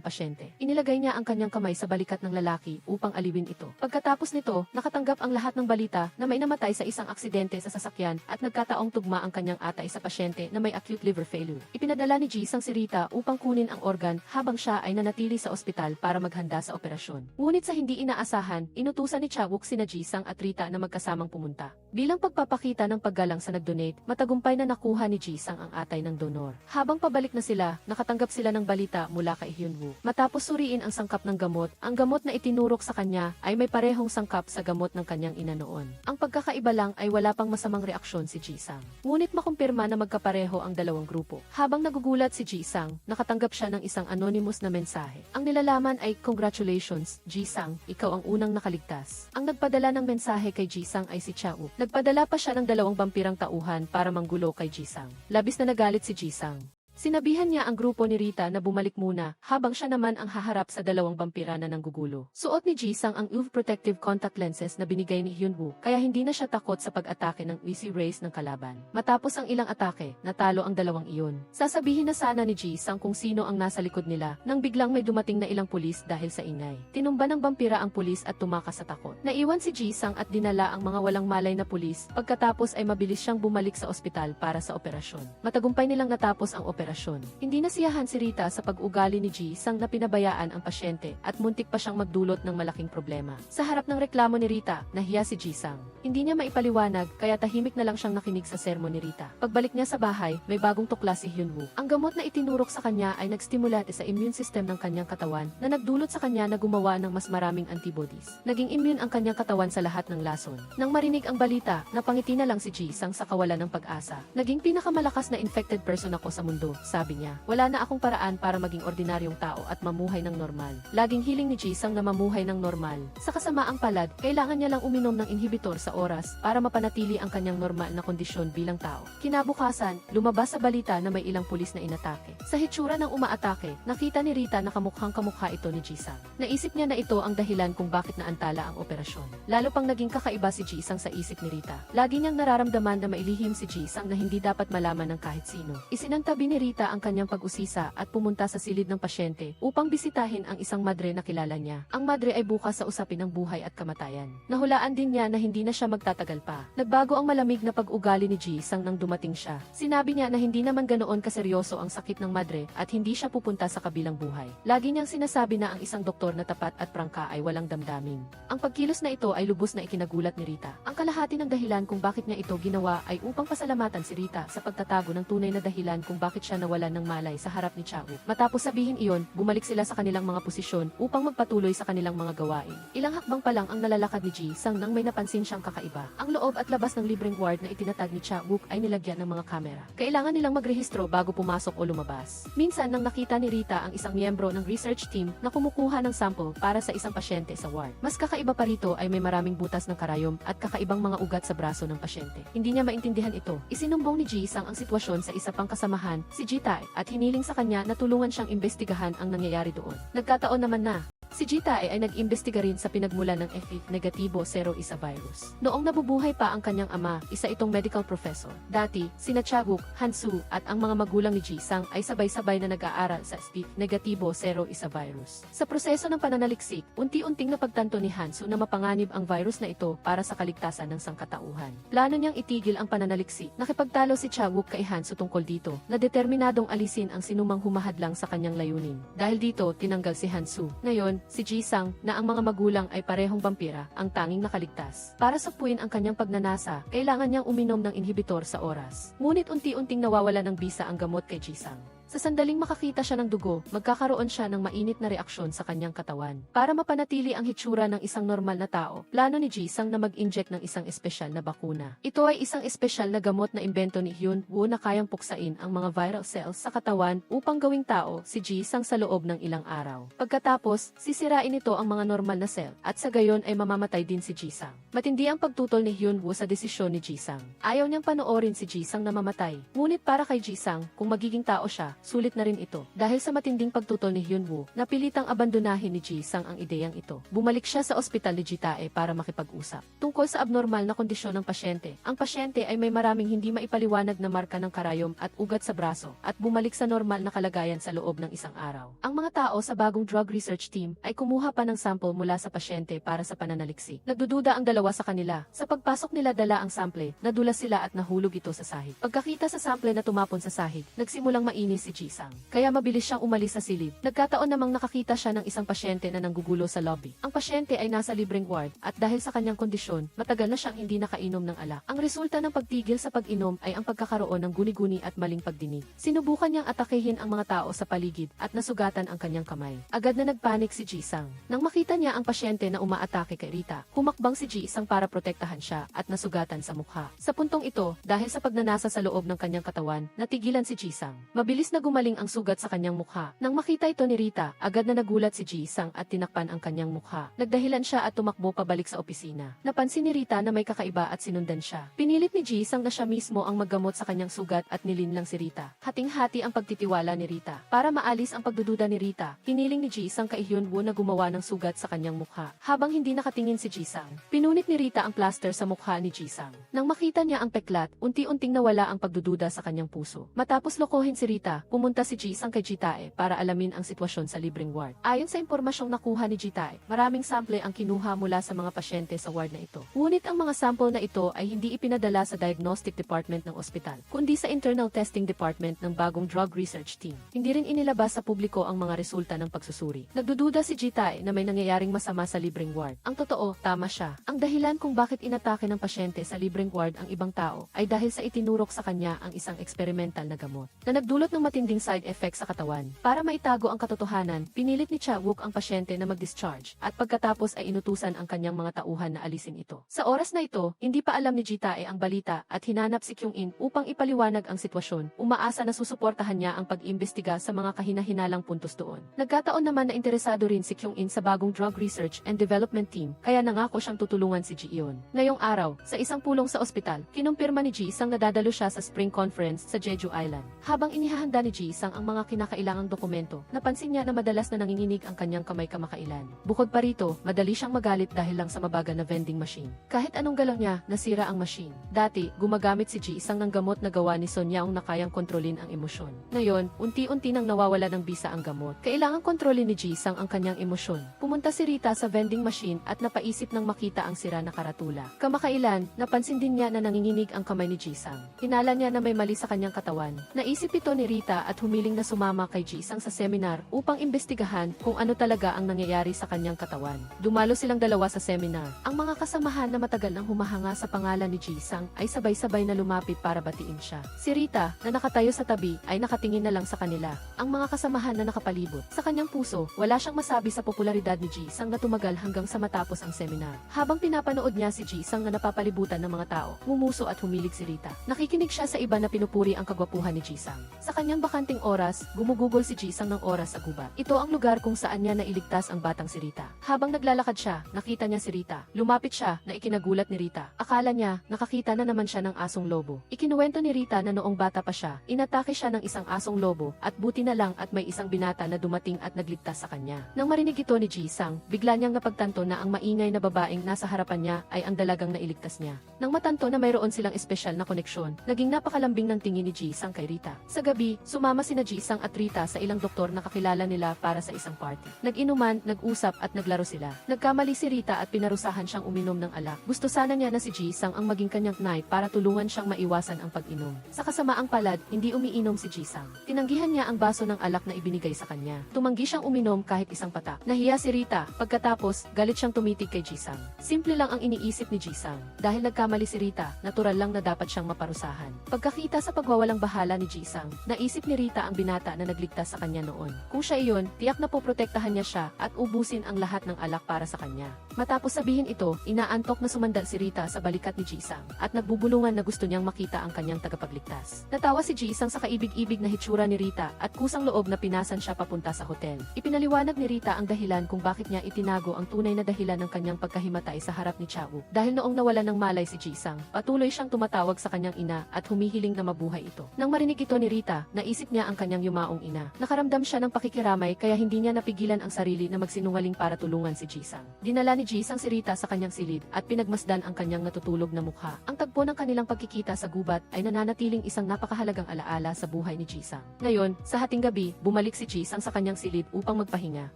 pasyente. Inilagay niya ang kanyang kamay sa balikat ng lalaki upang aliwin ito. Pagkatapos nito, nakatanggap ang lahat ng balita na may namatay sa isang aksidente sa sasakyan at nagkataong tugma ang kanyang atay sa pasyente na may acute liver failure. Ipinadala ni Jisang si Rita upang kunin ang organ habang siya ay nanatili sa ospital para maghanda sa operasyon. Ngunit sa hindi inaasahan, inutusan ni Chawok sina Jisang at Rita na magkasamang pumunta. Bilang pagpapakita ng paggalang sa nag-donate, matagumpay na nakuha ni Jisang ang atay ng donor. Habang pabalik na sila, nakatanggap sila ng balita mula kay Hyunwoo. Matapos suriin ang sangkap ng gamot, ang gamot na itinurok sa kanya ay may parehong sangkap sa gamot ng kanyang ina noon. Ang pagkakaiba lang ay wala pang masamang reaksyon si Jisang. Ngunit makumpirma na magkapareho ang dalawang grupo. Habang nagugulat si Jisang, nakatanggap siya ng isang anonymous na mensahe. Ang nilalaman ay, "Congratulations, Jisang, ikaw ang unang nakaligtas." Ang nagpadala ng mensahe kay Jisang ay si Chao. Nagpadala pa siya ng 2 vampirang tauhan para manggulo kay Jisang. Labis na nagalit si Jisang. Sinabihan niya ang grupo ni Rita na bumalik muna, habang siya naman ang haharap sa 2 vampira na nanggugulo. Suot ni Jisang ang UV protective contact lenses na binigay ni Hyunwoo, kaya hindi na siya takot sa pag-atake ng easy rays ng kalaban. Matapos ang ilang atake, natalo ang 2 iyon. Sasabihin na sana ni Jisang kung sino ang nasa likod nila, nang biglang may dumating na ilang pulis dahil sa ingay. Tinumba ng vampira ang pulis at tumakas sa takot. Naiwan si Jisang at dinala ang mga walang malay na pulis, pagkatapos ay mabilis siyang bumalik sa ospital para sa operasyon. Matagumpay nilang natapos ang operasyon. Hindi nasiyahan si Rita sa pag-ugali ni Jisang na pinabayaan ang pasyente at muntik pa siyang magdulot ng malaking problema. Sa harap ng reklamo ni Rita, nahiya si Jisang. Hindi niya maipaliwanag kaya tahimik na lang siyang nakinig sa sermon ni Rita. Pagbalik niya sa bahay, may bagong tuklas si Hyunwoo. Ang gamot na itinurok sa kanya ay nag-stimulate sa immune system ng kanyang katawan na nagdulot sa kanya na gumawa ng mas maraming antibodies. Naging immune ang kanyang katawan sa lahat ng lason. Nang marinig ang balita, napangiti na lang si Jisang sa kawalan ng pag-asa. Naging pinakamalakas na infected person ako sa mundo, sabi niya. Wala na akong paraan para maging ordinaryong tao at mamuhay ng normal. Laging hiling ni Jisang na mamuhay ng normal. Sa kasamaang palad, kailangan niya lang uminom ng inhibitor sa oras para mapanatili ang kanyang normal na kondisyon bilang tao. Kinabukasan, lumabas sa balita na may ilang pulis na inatake. Sa hitsura ng umaatake, nakita ni Rita na kamukhang kamukha ito ni Jisang. Naisip niya na ito ang dahilan kung bakit naantala ang operasyon. Lalo pang naging kakaiba si Jisang sa isip ni Rita. Lagi niyang nararamdaman na mailihim si Jisang na hindi dapat malaman ng kahit sino. Isinantabi ni Rita ang kanyang pag-usisa at pumunta sa silid ng pasyente upang bisitahin ang isang madre na kilala niya. Ang madre ay bukas sa usapin ng buhay at kamatayan. Nahulaan din niya na hindi na siya magtatagal pa. Nagbago ang malamig na pag-ugali ni Ji-sang nang dumating siya. Sinabi niya na hindi naman ganoon kaseryoso ang sakit ng madre at hindi siya pupunta sa kabilang buhay. Lagi niyang sinasabi na ang isang doktor na tapat at prangka ay walang damdamin. Ang pagkilos na ito ay lubos na ikinagulat ni Rita. Ang kalahati ng dahilan kung bakit niya ito ginawa ay upang pasalamatan si Rita sa pagtatago ng tunay na dahilan kung bakit siya nawalan ng malay sa harap ni Chawook. Matapos sabihin iyon, bumalik sila sa kanilang mga posisyon upang magpatuloy sa kanilang mga gawain. Ilang hakbang pa lang ang nalalakad ni Ji-sang nang may napansin siyang kakaiba. Ang loob at labas ng libreng ward na itinatag ni Chawook ay nilagyan ng mga kamera. Kailangan nilang magrehistro bago pumasok o lumabas. Minsan nang nakita ni Rita ang isang miyembro ng research team na kumukuha ng sample para sa isang pasyente sa ward. Mas kakaiba pa rito ay may maraming butas ng karayom at kakaibang mga ugat sa braso ng pasyente. Hindi niya maintindihan ito. Isinumbong ni Ji-sang ang sitwasyon sa isa pang kasamahan, si Ji-tae, at hiniling sa kanya na tulungan siyang imbestigahan ang nangyayari doon. Nagkataon naman na si Ji-tae ay nag-imbestiga rin sa pinagmulan ng negatibo zero isa virus. Noong nabubuhay pa ang kanyang ama, isa itong medical professor. Dati, sina Chawook, Hansu, at ang mga magulang ni Ji-sang ay sabay-sabay na nag-aaral sa negatibo zero isa virus. Sa proseso ng pananaliksik, unti-unting napagtanto ni Hansu na mapanganib ang virus na ito para sa kaligtasan ng sangkatauhan. Plano niyang itigil ang pananaliksik. Nakipagtalo si Chawook kay Hansu tungkol dito, na determinadong alisin ang sinumang humahadlang sa kanyang layunin. Dahil dito, tinanggal si Hansu. Ngayon, si Ji-sang, na ang mga magulang ay parehong vampira, ang tanging nakaligtas. Para sapuin ang kanyang pagnanasa, kailangan niyang uminom ng inhibitor sa oras. Ngunit unti-unting nawawala ng bisa ang gamot kay Ji-sang. Sa sandaling makakita siya ng dugo, magkakaroon siya ng mainit na reaksyon sa kanyang katawan. Para mapanatili ang hitsura ng isang normal na tao, plano ni Ji-sang na mag-inject ng isang espesyal na bakuna. Ito ay isang espesyal na gamot na imbento ni Hyun-woo na kayang puksain ang mga viral cells sa katawan upang gawing tao si Ji-sang sa loob ng ilang araw. Pagkatapos, sisirain ito ang mga normal na cell, at sa gayon ay mamamatay din si Ji-sang. Matindi ang pagtutol ni Hyun-woo sa desisyon ni Ji-sang. Ayaw niyang panoorin si Ji-sang na mamatay. Ngunit para kay Ji-sang, kung magiging tao siya, sulit na rin ito. Dahil sa matinding pagtutol ni Hyun-woo, napilitang abandonahin ni Ji-sang ang ideyang ito. Bumalik siya sa ospital ni Ji-tae para makipag-usap. Tungkol sa abnormal na kondisyon ng pasyente, ang pasyente ay may maraming hindi maipaliwanag na marka ng karayom at ugat sa braso, at bumalik sa normal na kalagayan sa loob ng isang araw. Ang mga tao sa bagong drug research team ay kumuha pa ng sample mula sa pasyente para sa pananaliksik. Nagdududa ang dalawa sa kanila. Sa pagpasok nila dala ang sample, nadulas sila at nahulog ito sa sahig. Pagkakita sa sample na tumapon sa sahig, nagsimulang mainis si Ji-sang. Kaya mabilis siyang umalis sa silid. Nagkataon namang nakakita siya ng isang pasyente na nanggugulo sa lobby. Ang pasyente ay nasa libreng ward, at dahil sa kanyang kondisyon, matagal na siyang hindi nakainom ng alak. Ang resulta ng pagtigil sa pag-inom ay ang pagkakaroon ng guni-guni at maling pagdinig. Sinubukan niyang atakehin ang mga tao sa paligid at nasugatan ang kanyang kamay. Agad na nagpanik si Ji-sang. Nang makita niya ang pasyente na umaatake kay Rita, humakbang si Ji-sang para protektahan siya at nasugatan sa mukha. Sa puntong ito, dahil sa pagnanasa sa loob ng kanyang katawan, natigilan si Ji-sang. Mabilis na gumaling ang sugat sa kanyang mukha. Nang makita ito ni Rita, agad na nagulat si Ji-sang at tinakpan ang kanyang mukha. Nagdahilan siya at tumakbo pabalik sa opisina. Napansin ni Rita na may kakaiba at sinundan siya. Pinilit ni Ji-sang na siya mismo ang maggamot sa kanyang sugat at nilinlang si Rita. Hating-hati ang pagtitiwala ni Rita. Para maalis ang pagdududa ni Rita, hiniling ni Ji-sang kay Hyun-woo na gumawa ng sugat sa kanyang mukha. Habang hindi nakatingin si Ji-sang, pinunit ni Rita ang plaster sa mukha ni Ji-sang. Nang makita niya ang peklat, unti-unting nawala ang pagdududa sa kanyang puso. Matapos lokohin si Rita, pumunta si Ji-sang kay Ji-tae para alamin ang sitwasyon sa libreng ward. Ayon sa impormasyong nakuha ni Ji-tae, maraming sample ang kinuha mula sa mga pasyente sa ward na ito. Ngunit ang mga sample na ito ay hindi ipinadala sa diagnostic department ng ospital, kundi sa internal testing department ng bagong drug research team. Hindi rin inilabas sa publiko ang mga resulta ng pagsusuri. Nagdududa si Ji-tae na may nangyayaring masama sa libreng ward. Ang totoo, tama siya. Ang dahilan kung bakit inatake ng pasyente sa libreng ward ang ibang tao ay dahil sa itinurok sa kanya ang isang experimental na gamot na nagdulot ng matinding side effects sa katawan. Para maitago ang katotohanan, pinilit ni Chawook ang pasyente na mag-discharge at pagkatapos ay inutusan ang kanyang mga tauhan na alisin ito. Sa oras na ito, hindi pa alam ni Ji-tae ang balita at hinanap si Kyung-in upang ipaliwanag ang sitwasyon. Umaasa na susuportahan niya ang pag-imbestiga sa mga kahina-hinalang puntos doon. Nagkataon naman na interesado rin si Kyung-in sa bagong drug research and development team, kaya nangako siyang tutulungan si Ji-yeon. Ngayong araw, sa isang pulong sa ospital, kinumpirma ni Ji-sang na dadalo siya sa spring conference sa Jeju Island. Habang inihahanda ni Ji-sang ang mga kinakailangang dokumento. Napansin niya na madalas na nanginginig ang kanyang kamay kamakailan. Bukod pa rito, madali siyang magalit dahil lang sa mabagal na vending machine. Kahit anong galaw niya, nasira ang machine. Dati, gumagamit si Ji-sang ng gamot na gawa ni Son Yaong na kayang kontrolin ang emosyon. Ngayon, unti-unti nang nawawala ng bisa ang gamot. Kailangang kontrolin ni Ji-sang ang kanyang emosyon. Pumunta si Rita sa vending machine at napaisip nang makita ang sira na karatula. Kamakailan, napansin din niya na nanginginig ang kamay ni Ji-sang. Hinala niya na may mali sa kanyang katawan. Naisip ito ni Rita at humiling na sumama kay Ji-sang sa seminar upang imbestigahan kung ano talaga ang nangyayari sa kanyang katawan. Dumalo silang dalawa sa seminar. Ang mga kasamahan na matagal nang humahanga sa pangalan ni Ji-sang ay sabay-sabay na lumapit para batiin siya. Si Rita, na nakatayo sa tabi, ay nakatingin na lang sa kanila. Ang mga kasamahan na nakapalibot. Sa kanyang puso, wala siyang masabi sa popularidad ni Ji-sang na tumagal hanggang sa matapos ang seminar. Habang pinapanood niya si Ji-sang na napapalibutan ng mga tao, ngumuso at humilig si Rita. Nakikinig siya sa iba na pinupuri ang kagwapuhan ni Ji-sang. Sa kanyang bakanting oras, gumugugol si Ji-sang ng oras sa gubat. Ito ang lugar kung saan niya nailigtas ang batang si Rita. Habang naglalakad siya, nakita niya si Rita. Lumapit siya na ikinagulat ni Rita. Akala niya, nakakita na naman siya ng asong lobo. Ikinuwento ni Rita na noong bata pa siya, inatake siya ng isang asong lobo at buti na lang at may isang binata na dumating at nagligtas sa kanya. Nang marinig ito ni Ji-sang, bigla niyang napagtanto na ang maingay na babaeng nasa harapan niya ay ang dalagang nailigtas niya. Nang matanto na mayroon silang espesyal na koneksyon, naging napakalambing ng tingin ni Ji-sang kay Rita. Sa gabi, sumama sina Ji-sang at Rita sa ilang doktor na kakilala nila para sa isang party. Nag-inuman, nag-usap at naglaro sila. Nagkamali si Rita at pinarusahan siyang uminom ng alak. Gusto sana niya na si Ji-sang ang maging kanyang knay para tulungan siyang maiwasan ang pag-inom. Sa kasamaang palad, hindi umiinom si Ji-sang. Tinanggihan niya ang baso ng alak na ibinigay sa kanya. Tumanggi siyang uminom kahit isang patak. Nahiya si Rita. Pagkatapos, galit siyang tumitig kay Ji-sang. Simple lang ang iniisip ni Ji-sang. Dahil nagkamali si Rita, natural lang na dapat siyang maparusahan. Pagkakita sa pagwawalang bahala ni Ji-sang, naisip ni Rita ang binata na nagligtas sa kanya noon. Kung siya iyon, tiyak na poprotektahan niya siya at ubusin ang lahat ng alak para sa kanya. Matapos sabihin ito, inaantok na sumandal si Rita sa balikat ni Ji-sang at nagbubulungan na gusto niyang makita ang kanyang tagapagligtas. Natawa si Ji-sang sa kaibig-ibig na hitsura ni Rita at kusang loob na pinasan siya papunta sa hotel. Ipinaliwanag ni Rita ang dahilan kung bakit niya itinago ang tunay na dahilan ng kanyang pagkahimatay sa harap ni Chawook. Dahil noong nawalan ng malay si Ji-sang, patuloy siyang tumatawag sa kanyang ina at humihiling na mabuhay ito. Nang marinig ito ni Rita, naisip niya ang kanyang yumaong ina. Nakaramdam siya ng pakikiramay kaya hindi niya napigilan ang sarili na magsinungaling para tulungan si Ji-sang. Dinala ni Ji-sang si Rita sa kanyang silid at pinagmasdan ang kanyang natutulog na mukha. Ang tagpo ng kanilang pagkikita sa gubat ay nananatiling isang napakahalagang alaala sa buhay ni Ji-sang. Ngayon, sa hating gabi, bumalik si Ji-sang sa kanyang silid upang magpahinga.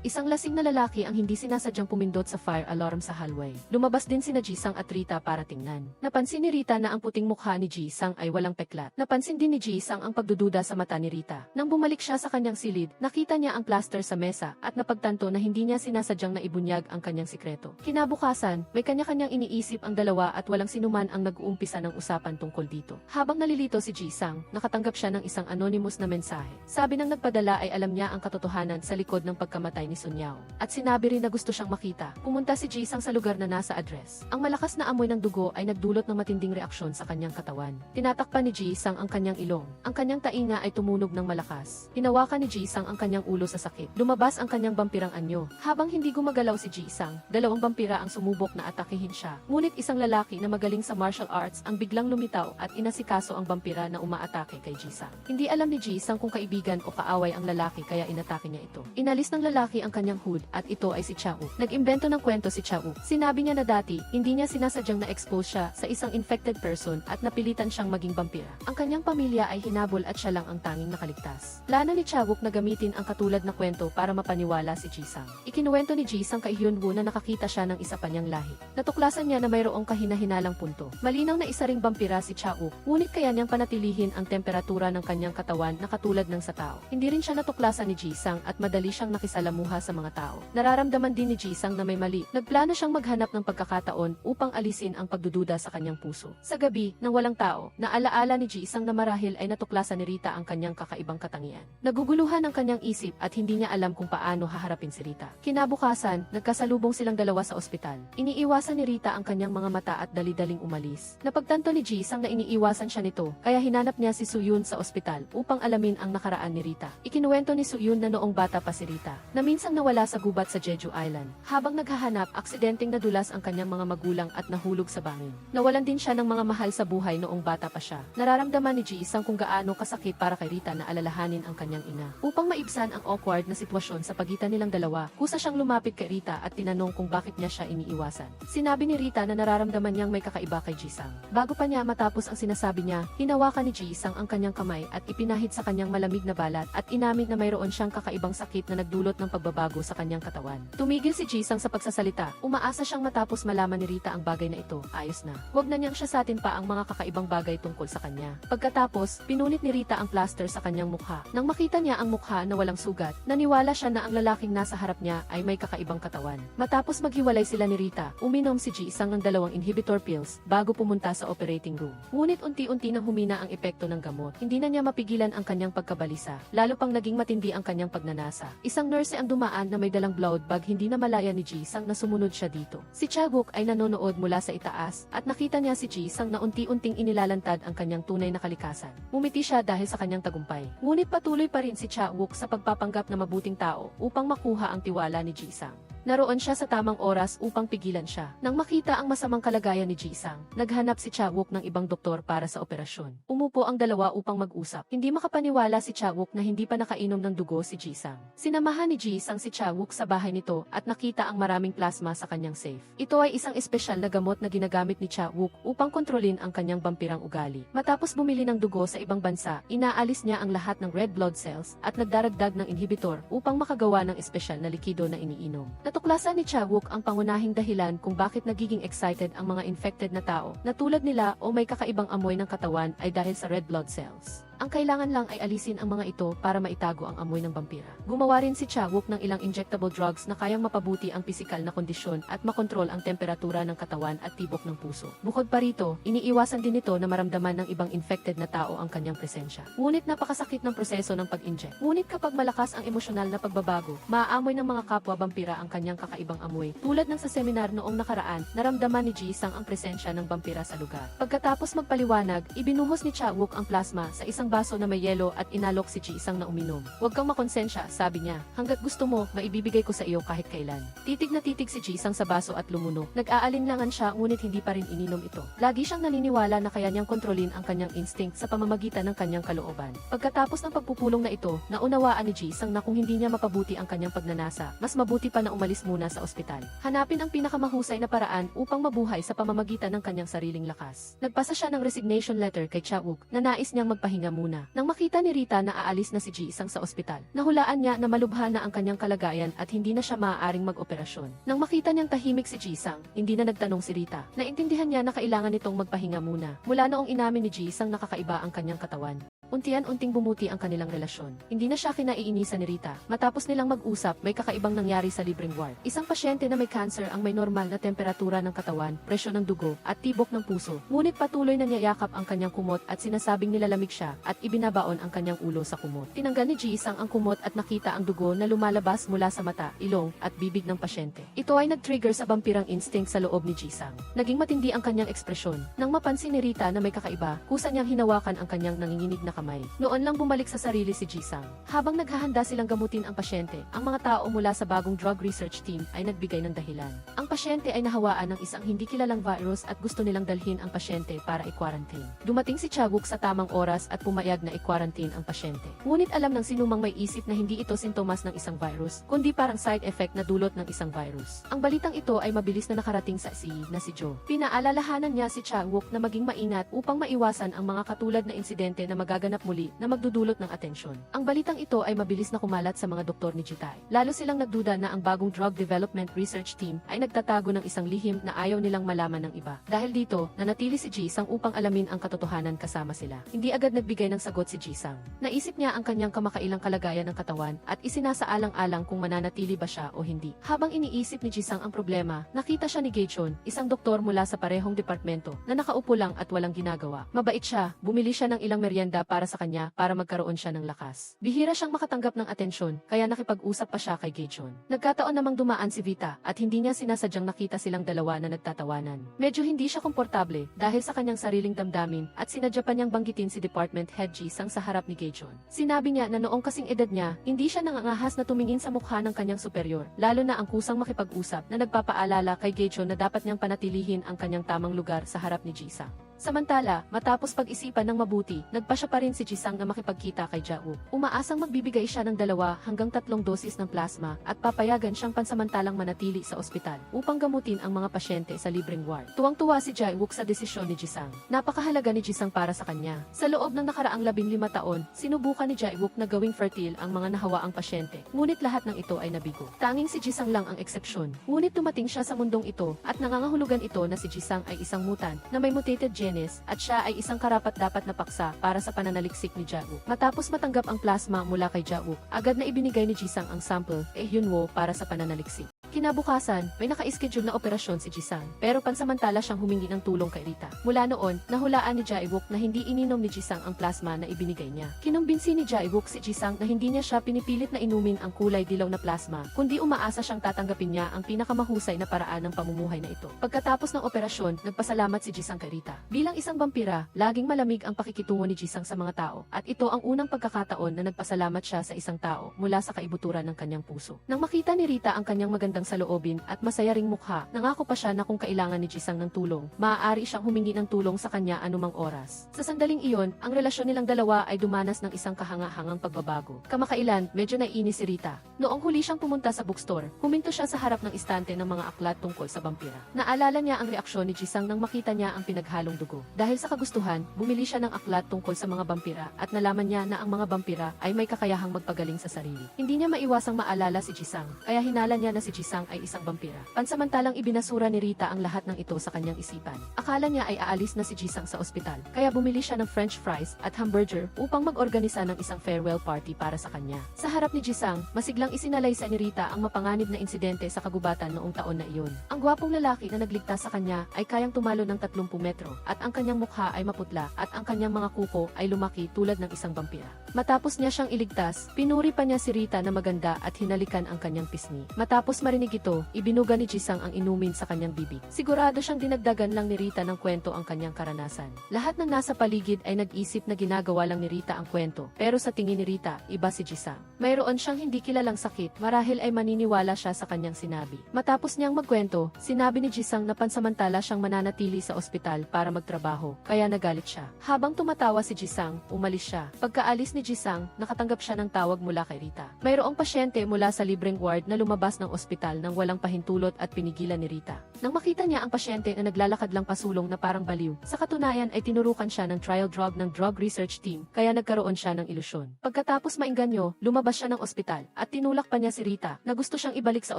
Isang lasing na lalaki ang hindi sinasadyang pumindot sa fire alarm sa hallway. Lumabas din sina Ji-sang at Rita para tingnan. Napansin ni Rita na ang puting mukha ni Ji-sang ay walang peklat. Napansin din ni Ji-sang ang pagdududa sa mata ni Rita. Nang bumalik siya sa kanyang silid, nakita niya ang plaster sa mesa at napagtanto na hindi niya sinasadyang naibunyag ang kanyang sikreto. Kinabukasan, may kanya-kanyang iniisip ang dalawa at walang sinuman ang nag-uumpisa ng usapan tungkol dito. Habang nalilito si Ji-sang, nakatanggap siya ng isang anonymous na mensahe. Sabi ng nagpadala ay alam niya ang katotohanan sa likod ng pagkamatay ni Son Yaong. At sinabi rin na gusto siyang makita. Pumunta si Ji-sang sa lugar na nasa address. Ang malakas na amoy ng dugo ay nagdulot ng matinding reaksyon sa kanyang katawan. Tinatakpan ni Ji-sang ang kanyang ilong. Ang kanyang tainga ay tumunog ng malakas. Hinawakan ni Ji-sang ang kanyang ulo sa sakit. Lumabas ang kanyang vampirang anyo. Habang hindi gumagalaw si Ji-sang, dalawang vampira ang sumubok na atakehin siya. Ngunit isang lalaki na magaling sa martial arts ang biglang lumitaw at inasikaso ang vampira na umaatake kay Ji-sang. Hindi alam ni Ji-sang kung kaibigan o kaaway ang lalaki kaya inatake niya ito. Inalis ng lalaki ang kanyang hood at ito ay si Chawook. Nag-imbento ng kwento si Chawook. Sinabi niya na dati, hindi niya sinasadyang na-expose siya sa isang infected person at napilitan siyang maging vampira. Ang kanyang pamilya ay hinabol at siya lang ang tanging nakaligtas. Plano ni Chawook na gamitin ang katulad na kwento para mapaniwala si Ji-sang. Ikinuwento ni Ji-sang kay Hyunwoo na nakakita siya ng isa pa niyang lahi. Natuklasan niya na mayroong kahina-hinalang punto. Malinaw na isa ring vampira si Chawook, ngunit kaya niyang panatilihin ang temperatura ng kanyang katawan na katulad ng sa tao. Hindi rin siya natuklasan ni Ji-sang at madali siyang nakisalamuha sa mga tao. Nararamdaman din ni Ji-sang na may mali. Nagplano siyang maghanap ng pagkakataon upang alisin ang pagdududa sa kanyang puso. Sa gabi, nang walang tao, naalaala ni Ji-sang na marahil ay natuklasan ni Rita ang kanyang kakaibang katangian. Naguguluhan ang kanyang isip at hindi niya alam kung paano haharapin si Rita. Kinabukasan, nagkasalubong silang dalawa sa ospital. Iniiwasan ni Rita ang kanyang mga mata at dali-daling umalis. Napagtanto ni Ji-sang na iniiwasan siya nito, kaya hinanap niya si Soo-yoon sa ospital upang alamin ang nakaraan ni Rita. Ikinuwento ni Soo-yoon na noong bata pa si Rita, na minsang nawala sa gubat sa Jeju Island. Habang naghahanap, aksidenteng nadulas ang kanyang mga magulang at nahulog sa bangin. Nawalan din siya ng mga mahal sa buhay noong bata pa siya. Nararamdaman ni Ji-sang kung gaano kasakit para kay kay Rita na alalahanin ang kanyang ina. Upang maibsan ang awkward na sitwasyon sa pagitan nilang dalawa, kusa siyang lumapit kay Rita at tinanong kung bakit niya siya iniiwasan. Sinabi ni Rita na nararamdaman niyang may kakaiba kay Jisang. Bago pa niya matapos ang sinasabi niya, hinawakan ni Jisang ang kanyang kamay at ipinahid sa kanyang malamig na balat at inamin na mayroon siyang kakaibang sakit na nagdulot ng pagbabago sa kanyang katawan. Tumigil si Jisang sa pagsasalita, umaasa siyang matapos malaman ni Rita ang bagay na ito, ayos na. Huwag na niyang siya sa atin pa ang mga kakaibang bagay tungkol sa kanya. Pagkatapos, pinunit ni Rita ang plaster sa kanyang mukha. Nang makita niya ang mukha na walang sugat, naniwala siya na ang lalaking nasa harap niya ay may kakaibang katawan. Matapos maghiwalay sila ni Rita, uminom si Jisang ng 2 inhibitor pills bago pumunta sa operating room. Ngunit unti-unti nang humina ang epekto ng gamot, hindi na niya mapigilan ang kanyang pagkabalisa, lalo pang naging matindi ang kanyang pagnanasa. Isang nurse ang dumaan na may dalang blood bag, hindi na malaya ni Jisang na sumunod siya dito. Si Chaguk ay nanonood mula sa itaas at nakita niya si Jisang na unti-unting inilalantad ang kanyang tunay na kalikasan. Ngumiti siya dahil sa kanyang tagumpay. Ngunit patuloy pa rin si Chaguk sa pagpapanggap na mabuting tao upang makuha ang tiwala ni Jisang. Naroon siya sa tamang oras upang pigilan siya. Nang makita ang masamang kalagayan ni Jisang, naghanap si Chaguk ng ibang doktor para sa operasyon. Umupo ang dalawa upang mag-usap. Hindi makapaniwala si Chaguk na hindi pa nakainom ng dugo si Jisang. Sinamahan ni Jisang si Chaguk sa bahay nito at nakita ang maraming plasma sa kanyang safe. Ito ay isang espesyal na gamot na ginagamit ni Chaguk upang kontrolin ang kanyang vampirang ugali. Matapos bumili ng dugo sa ibang bansa, inaalis niya ang lahat ng red blood cells at nagdaragdag ng inhibitor upang makagawa ng espesyal na likido na iniinom. Natuklasan ni Chaguk ang pangunahing dahilan kung bakit nagiging excited ang mga infected na tao na tulad nila o may kakaibang amoy ng katawan ay dahil sa red blood cells. Ang kailangan lang ay alisin ang mga ito para maitago ang amoy ng vampira. Gumawa rin si Chaguk ng ilang injectable drugs na kayang mapabuti ang pisikal na kondisyon at makontrol ang temperatura ng katawan at tibok ng puso. Bukod pa rito, iniiwasan din ito na maramdaman ng ibang infected na tao ang kanyang presensya. Ngunit napakasakit ng proseso ng pag-inject. Ngunit kapag malakas ang emosyonal na pagbabago, maaamoy ng mga kapwa vampira ang kanyang kakaibang amoy. Tulad ng sa seminar noong nakaraan, naramdaman ni Jisang ang presensya ng vampira sa lugar. Pagkatapos magpaliwanag, ibinuhos ni Chaguk ang plasma sa isang baso na may yelo at inalok si Jisang na uminom. Huwag kang makonsensya, sabi niya. Hanggat gusto mo, maibibigay ko sa iyo kahit kailan. Titig na titig si Jisang sa baso at lumuno. Nag-aalinlangan siya ngunit hindi pa rin ininom ito. Lagi siyang naniniwala na kaya niyang kontrolin ang kanyang instinct sa pamamagitan ng kanyang kalooban. Pagkatapos ng pagpupulong na ito, naunawaan ni Jisang na kung hindi niya mapabuti ang kanyang pagnanasa, mas mabuti pa na umalis muna sa ospital. Hanapin ang pinakamahusay na paraan upang mabuhay sa pamamagitan ng kanyang sariling lakas. Nagpasa siya ng resignation letter kay Chaguk na nais niyang magpahinga muna. Nang makita ni Rita na aalis na si Jisang sa ospital, nahulaan niya na malubha na ang kanyang kalagayan at hindi na siya maaaring mag-operasyon. Nang makita niyang tahimik si Jisang, hindi na nagtanong si Rita. Naintindihan niya na kailangan nitong magpahinga muna. Mula noong inamin ni Jisang na kakaiba ang kanyang katawan, unti-unting bumuti ang kanilang relasyon. Hindi na siya kinaiinisan ni Rita. Matapos nilang mag-usap, may kakaibang nangyari sa libreng ward. Isang pasyente na may cancer ang may normal na temperatura ng katawan, presyon ng dugo, at tibok ng puso. Ngunit patuloy na niyayakap ang kanyang kumot at sinasabing nilalamig siya at ibinabaon ang kanyang ulo sa kumot. Tinanggal ni Jisang ang kumot at nakita ang dugo na lumalabas mula sa mata, ilong, at bibig ng pasyente. Ito ay nag-trigger sa vampirang instinct sa loob ni Jisang. Naging matindi ang kanyang ekspresyon. Nang mapansin ni Rita na may kakaiba, kusa niyang hinawakan ang kanyang nanginginig na kamay. Noon lang bumalik sa sarili si Jisang. Habang naghahanda silang gamutin ang pasyente, ang mga tao mula sa bagong drug research team ay nagbigay ng dahilan. Ang pasyente ay nahawaan ng isang hindi kilalang virus at gusto nilang dalhin ang pasyente para i-quarantine. Dumating si Chaguk sa tamang oras at pumayag na i-quarantine ang pasyente. Ngunit alam ng sinumang may isip na hindi ito sintomas ng isang virus, kundi parang side effect na dulot ng isang virus. Ang balitang ito ay mabilis na nakarating sa na si Joe. Pinaalalahanan niya si Chaguk na maging maingat upang maiwasan ang mga katulad na insidente na magaganap muli na magdudulot ng atensyon. Ang balitang ito ay mabilis na kumalat sa mga doktor ni Jitai. Lalo silang nagduda na ang bagong drug development research team ay nagtatago ng isang lihim na ayaw nilang malaman ng iba. Dahil dito, nanatili si Jisang upang alamin ang katotohanan kasama sila. Hindi agad nagbigay ng sagot si Jisang. Naisip niya ang kanyang kamakailang kalagayan ng katawan at isinasaalang-alang kung mananatili ba siya o hindi. Habang iniisip ni Jisang ang problema, nakita siya ni Gachon, isang doktor mula sa parehong departamento, na nakaupo lang at walang ginagawa. Mabait siya, bumili siya ng ilang merienda para sa kanya para magkaroon siya ng lakas. Bihira siyang makatanggap ng atensyon, kaya nakipag-usap pa siya kay Gachon. Nagkataon namang dumaan si Vita at hindi niya sinasadyang nakita silang dalawa na nagtatawanan. Medyo hindi siya komportable dahil sa kanyang sariling damdamin at sinadya pa niyang banggitin si Department Head Jisang sa harap ni Gachon. Sinabi niya na noong kasing edad niya, hindi siya nangangahas na tumingin sa mukha ng kanyang superior, lalo na ang kusang makipag-usap na nagpapaalala kay Gachon na dapat niyang panatilihin ang kanyang tamang lugar sa harap ni Jisang. Samantala, matapos pag-isipan ng mabuti, nagpa siya pa rin si Jisang na makipagkita kay Jawook. Umaasang magbibigay siya ng 2 hanggang 3 dosis ng plasma at papayagan siyang pansamantalang manatili sa ospital upang gamutin ang mga pasyente sa libreng ward. Tuwang-tuwa si Jawook sa desisyon ni Jisang. Napakahalaga ni Jisang para sa kanya. Sa loob ng nakaraang 15 taon, sinubukan ni Jawook na gawing fertile ang mga nahawaang pasyente. Ngunit lahat ng ito ay nabigo. Tanging si Jisang lang ang eksepsyon. Ngunit dumating siya sa mundong ito at nangangahulugan ito na si Jisang ay isang mutant na may mutated genes at siya ay isang karapat-dapat na paksa para sa pananaliksik ni Jawook. Matapos matanggap ang plasma mula kay Jawook, agad na ibinigay ni Jisang ang sample kay Hyunwoo para sa pananaliksik. Kinabukasan, may naka-schedule na operasyon si Jisang, pero pansamantala siyang humingi ng tulong kay Rita. Mula noon, nahulaan ni Jawook na hindi ininom ni Jisang ang plasma na ibinigay niya. Kinumbinsi ni Jawook si Jisang na hindi niya siya pinipilit na inumin ang kulay dilaw na plasma, kundi umaasa siyang tatanggapin niya ang pinakamahusay na paraan ng pamumuhay na ito. Pagkatapos ng operasyon, nagpasalamat si Jisang kay Rita. Bilang isang vampira, laging malamig ang pakikitungo ni Jisang sa mga tao, at ito ang unang pagkakataon na nagpasalamat siya sa isang tao mula sa kaibuturan ng kanyang puso. Nang makita ni Rita ang kanyang magandang saloobin at masaya ring mukha, nangako pa siya na kung kailangan ni Jisang ng tulong, maaari siyang humingi ng tulong sa kanya anumang oras. Sa sandaling iyon, ang relasyon nilang dalawa ay dumanas ng isang kahanga-hangang pagbabago. Kamakailan, medyo naiinis si Rita. Noong huli siyang pumunta sa bookstore, huminto siya sa harap ng istante ng mga aklat tungkol sa vampira. Naalala niya ang reaksyon ni Jisang nang makita niya ang pinaghalong dugo. Dahil sa kagustuhan, bumili siya ng aklat tungkol sa mga vampira at nalaman niya na ang mga vampira ay may kakayahang magpagaling sa sarili. Hindi niya maiwasang maalala si Jisang, kaya hinala niya na si Jisang ay isang vampira. Pansamantalang ibinasura ni Rita ang lahat ng ito sa kanyang isipan. Akala niya ay aalis na si Jisang sa ospital, kaya bumili siya ng french fries at hamburger upang mag-organisa ng isang farewell party para sa kanya. Sa harap ni Jisang, masiglang isinalaysay ni Rita ang mapanganib na insidente sa kagubatan noong taon na iyon. Ang gwapong lalaki na nagligtas sa kanya ay kayang tumalo ng 30 metro, at ang kanyang mukha ay maputla at ang kanyang mga kuko ay lumaki tulad ng isang vampira. Matapos niya siyang iligtas, pinuri pa niya si Rita na maganda at hinalikan ang kanyang pisngi. Matapos marinig ito, ibinuga ni Jisang ang inumin sa kanyang bibig. Sigurado siyang dinagdagan lang ni Rita ng kwento ang kanyang karanasan. Lahat ng nasa paligid ay nag-isip na ginagawa lang ni Rita ang kwento, pero sa tingin ni Rita, iba si Jisang. Mayroon siyang hindi kilalang sakit, marahil ay maniniwala siya sa kanyang sinabi. Matapos niyang magkwento, sinabi ni Jisang na pansamantala siyang mananatili sa ospital para magtrabaho, kaya nagalit siya. Habang tumatawa si Jisang, umalis siya. Pagkaalis ni Jisang, nakatanggap siya ng tawag mula kay Rita. Mayroong pasyente mula sa libreng ward na lumabas ng ospital nang walang pahintulot at pinigilan ni Rita. Nang makita niya ang pasyente na naglalakad lang pasulong na parang baliw, sa katunayan ay tinurukan siya ng trial drug ng drug research team, kaya nagkaroon siya ng ilusyon. Pagkatapos maingganyo, lumabas siya ng ospital at tinulak pa niya si Rita na gusto siyang ibalik sa